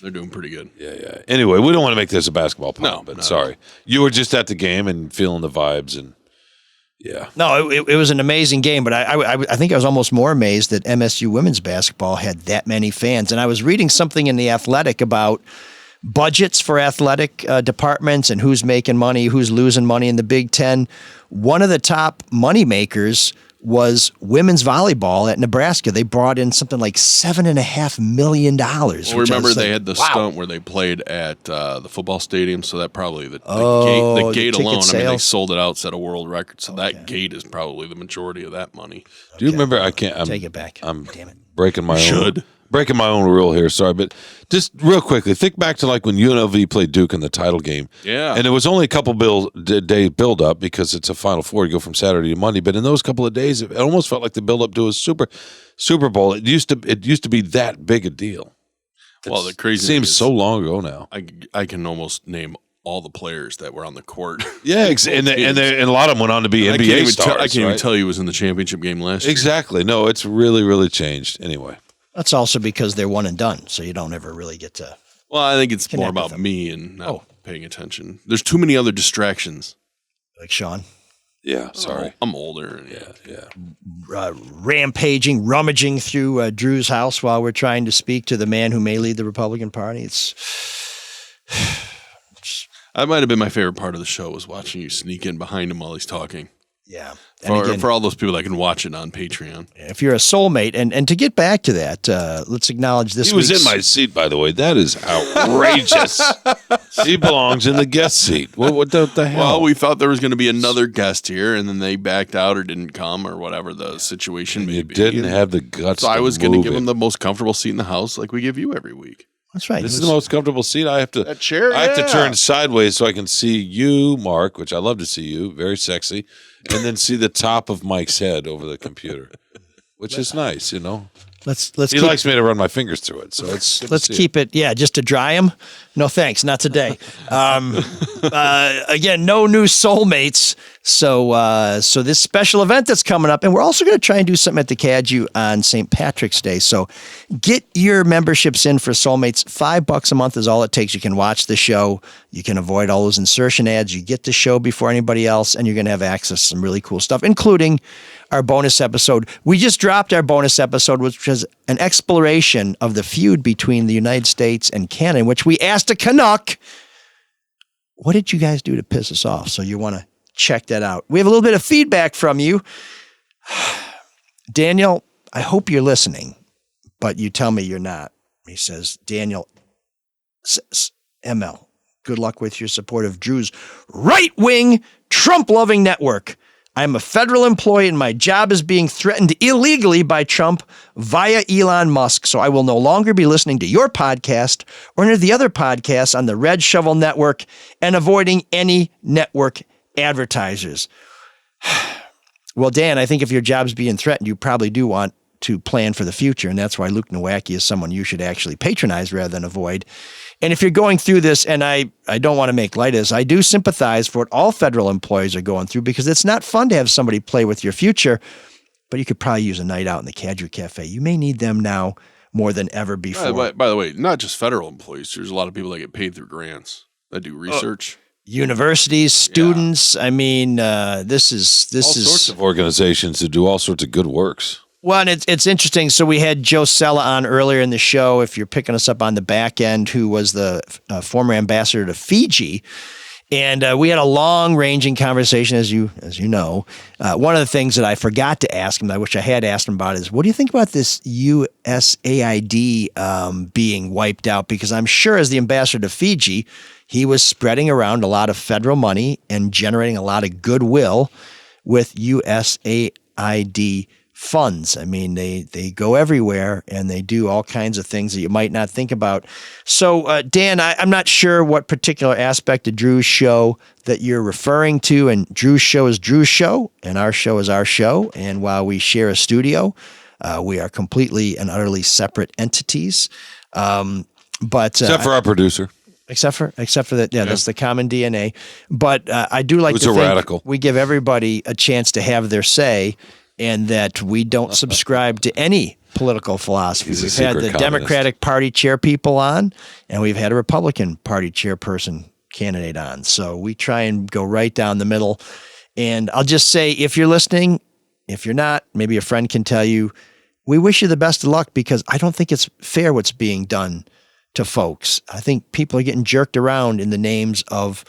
They're doing pretty good. Yeah. Anyway, we don't want to make this a basketball pod. No, but sorry, you were just at the game and feeling the vibes and. Yeah. No, it was an amazing game, but I think I was almost more amazed that MSU women's basketball had that many fans. And I was reading something in The Athletic about budgets for athletic departments and who's making money, who's losing money in the Big Ten. One of the top money makers was women's volleyball at Nebraska. They brought in something like $7.5 million. Well, remember they had the stunt where they played at the football stadium, so that probably the gate alone. I mean, they sold it out, set a world record. So that gate is probably the majority of that money. Do you remember? Take it back. I'm Damn it. breaking my own rule here. Sorry, but just real quickly, think back to like when UNLV played Duke in the title game. Yeah, and it was only a couple day build up because it's a Final Four. You go from Saturday to Monday, but in those couple of days, it almost felt like the build up to a Super Bowl. It used to be that big a deal. Well, the crazy seems so long ago now. I can almost name all the players that were on the court. Yeah, and a lot of them went on to be NBA stars. I can't even tell you who was in the championship game last year. Exactly. No, it's really changed. Anyway. That's also because they're one and done, so you don't ever really get to. Well, I think it's more about me and not paying attention. There's too many other distractions. Like Sean? Yeah, sorry. I'm older. Yeah. Rampaging, rummaging through Drew's house while we're trying to speak to the man who may lead the Republican Party. That might have been my favorite part of the show, was watching you sneak in behind him while he's talking. Yeah. For all those people that can watch it on Patreon. If you're a soulmate, and to get back to that, let's acknowledge this. He was in my seat, by the way. That is outrageous. He belongs in the guest seat. What the hell? Well, we thought there was going to be another guest here, and then they backed out or didn't come or whatever the situation may be. Didn't have the guts. So I was going to give him the most comfortable seat in the house, like we give you every week. That's right. This is the most comfortable seat. I have to. That chair. I have to turn sideways so I can see you, Mark, which I love to see you. Very sexy. And then see the top of Mike's head over the computer, which is nice, you know. He likes me to run my fingers through it, so let's keep it. Yeah, just to dry him. No thanks, not today. Again, no new soulmates. So this special event that's coming up, and we're also going to try and do something at the Caju on St. Patrick's Day. So get your memberships in for soulmates. $5 a month is all it takes. You can watch the show. You can avoid all those insertion ads. You get the show before anybody else, and you're going to have access to some really cool stuff, including our bonus episode. We just dropped our bonus episode, which was an exploration of the feud between the United States and Canada, in which we asked a Canuck, what did you guys do to piss us off? So you want to check that out. We have a little bit of feedback from you. Daniel, I hope you're listening, but you tell me you're not. He says, Daniel, ML, good luck with your support of Drew's right-wing, Trump-loving network. I'm a federal employee and my job is being threatened illegally by Trump via Elon Musk. So I will no longer be listening to your podcast or any of the other podcasts on the Red Shovel Network and avoiding any network advertisers. Well, Dan, I think if your job's being threatened, you probably do want to plan for the future. And that's why Luke Nowacki is someone you should actually patronize rather than avoid. And if you're going through this, and I don't want to make light of this, I do sympathize for what all federal employees are going through, because it's not fun to have somebody play with your future, but you could probably use a night out in the Caju Cafe. You may need them now more than ever before. By the way, not just federal employees. There's a lot of people that get paid through grants that do research. Universities, students. Yeah. I mean, this is all sorts of organizations that do all sorts of good works. Well, and it's interesting. So we had Joe Cella on earlier in the show, if you're picking us up on the back end, who was the former ambassador to Fiji. And we had a long-ranging conversation, as you know. One of the things that I forgot to ask him, I wish I had asked him about, is what do you think about this USAID being wiped out? Because I'm sure as the ambassador to Fiji, he was spreading around a lot of federal money and generating a lot of goodwill with USAID funds. I mean, they go everywhere and they do all kinds of things that you might not think about. So, Dan, I'm not sure what particular aspect of Drew's show that you're referring to. And Drew's show is Drew's show, and our show is our show. And while we share a studio, we are completely and utterly separate entities. But except for our producer. Except for that, yeah, that's the common DNA. But I do like to think radical. We give everybody a chance to have their say, and that we don't subscribe to any political philosophy. We've had the Democratic Party chair people on, and we've had a Republican Party chairperson candidate on. So we try and go right down the middle. And I'll just say, if you're listening, if you're not, maybe a friend can tell you, we wish you the best of luck, because I don't think it's fair what's being done to folks. I think people are getting jerked around in the names of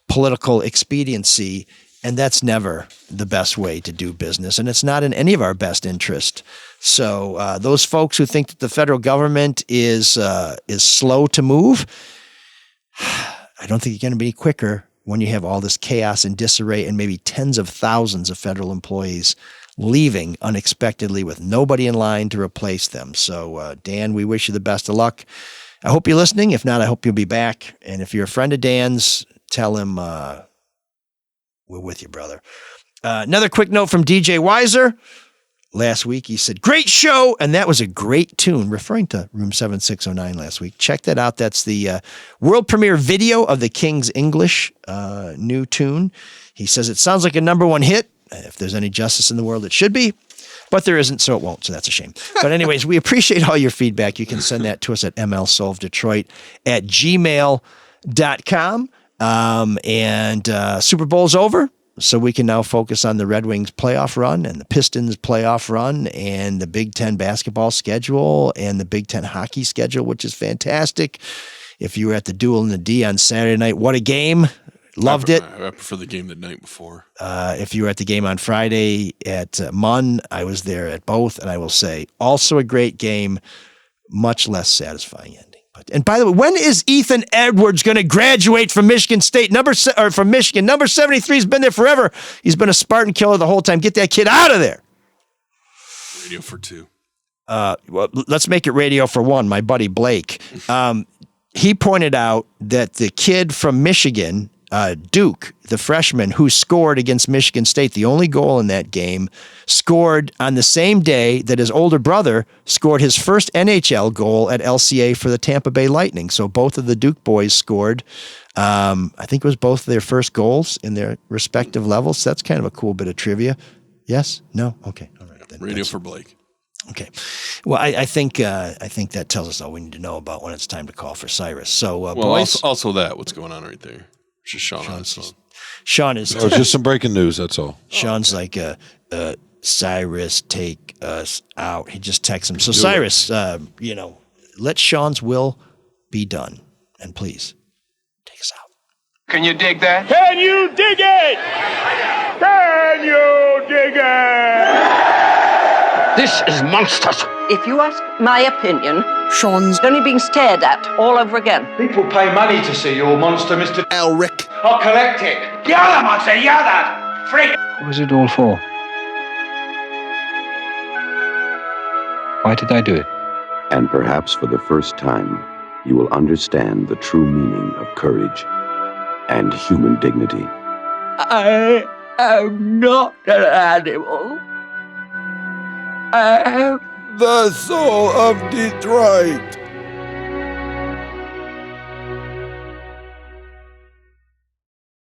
political expediency, and that's never the best way to do business, and it's not in any of our best interest. So those folks who think that the federal government is slow to move, I don't think you're going to be any quicker when you have all this chaos and disarray and maybe tens of thousands of federal employees leaving unexpectedly with nobody in line to replace them. So, Dan, we wish you the best of luck. I hope you're listening. If not, I hope you'll be back. And if you're a friend of Dan's, tell him we're with you, brother. Another quick note from DJ Weiser. Last week, he said, great show, and that was a great tune, referring to Room 7609 last week. Check that out. That's the world premiere video of the King's English new tune. He says it sounds like a @1 hit. If there's any justice in the world, it should be. But there isn't, so it won't, so that's a shame. But anyways, we appreciate all your feedback. You can send that to us at mlsolvedetroit@gmail.com. Super Bowl's over. So we can now focus on the Red Wings playoff run and the Pistons playoff run and the Big Ten basketball schedule and the Big Ten hockey schedule, which is fantastic. If you were at the Duel in the D on Saturday night, what a game. Loved it. I prefer the game the night before. If you were at the game on Friday at Munn, I was there at both, and I will say also a great game, much less satisfying ending. And by the way, when is Ethan Edwards going to graduate from Michigan State? From Michigan. Number 73 has been there forever. He's been a Spartan killer the whole time. Get that kid out of there. Radio for 2. Well, let's make it radio for 1. My buddy Blake. He pointed out that the kid from Michigan, Duke, the freshman who scored against Michigan State, the only goal in that game, scored on the same day that his older brother scored his first NHL goal at LCA for the Tampa Bay Lightning. So both of the Duke boys scored. I think it was both their first goals in their respective levels. So that's kind of a cool bit of trivia. Yes? No? Okay. All right. Radio for Blake. Okay. Well, I think that tells us all we need to know about when it's time to call for Cyrus. So, boys. Also that, what's going on right there. Just Sean is. Oh, just some breaking news. That's all. Sean's like, Cyrus, take us out. He just texts him. So Cyrus, let Sean's will be done, and please take us out. Can you dig that? Can you dig it? Can you dig it? This is monstrous. If you ask my opinion, Sean's only being stared at all over again. People pay money to see your monster, Mr. Elric. I'll collect it. Yada, monster, yada! Freak! What was it all for? Why did I do it? And perhaps for the first time, you will understand the true meaning of courage and human dignity. I am not an animal. I am the soul of Detroit.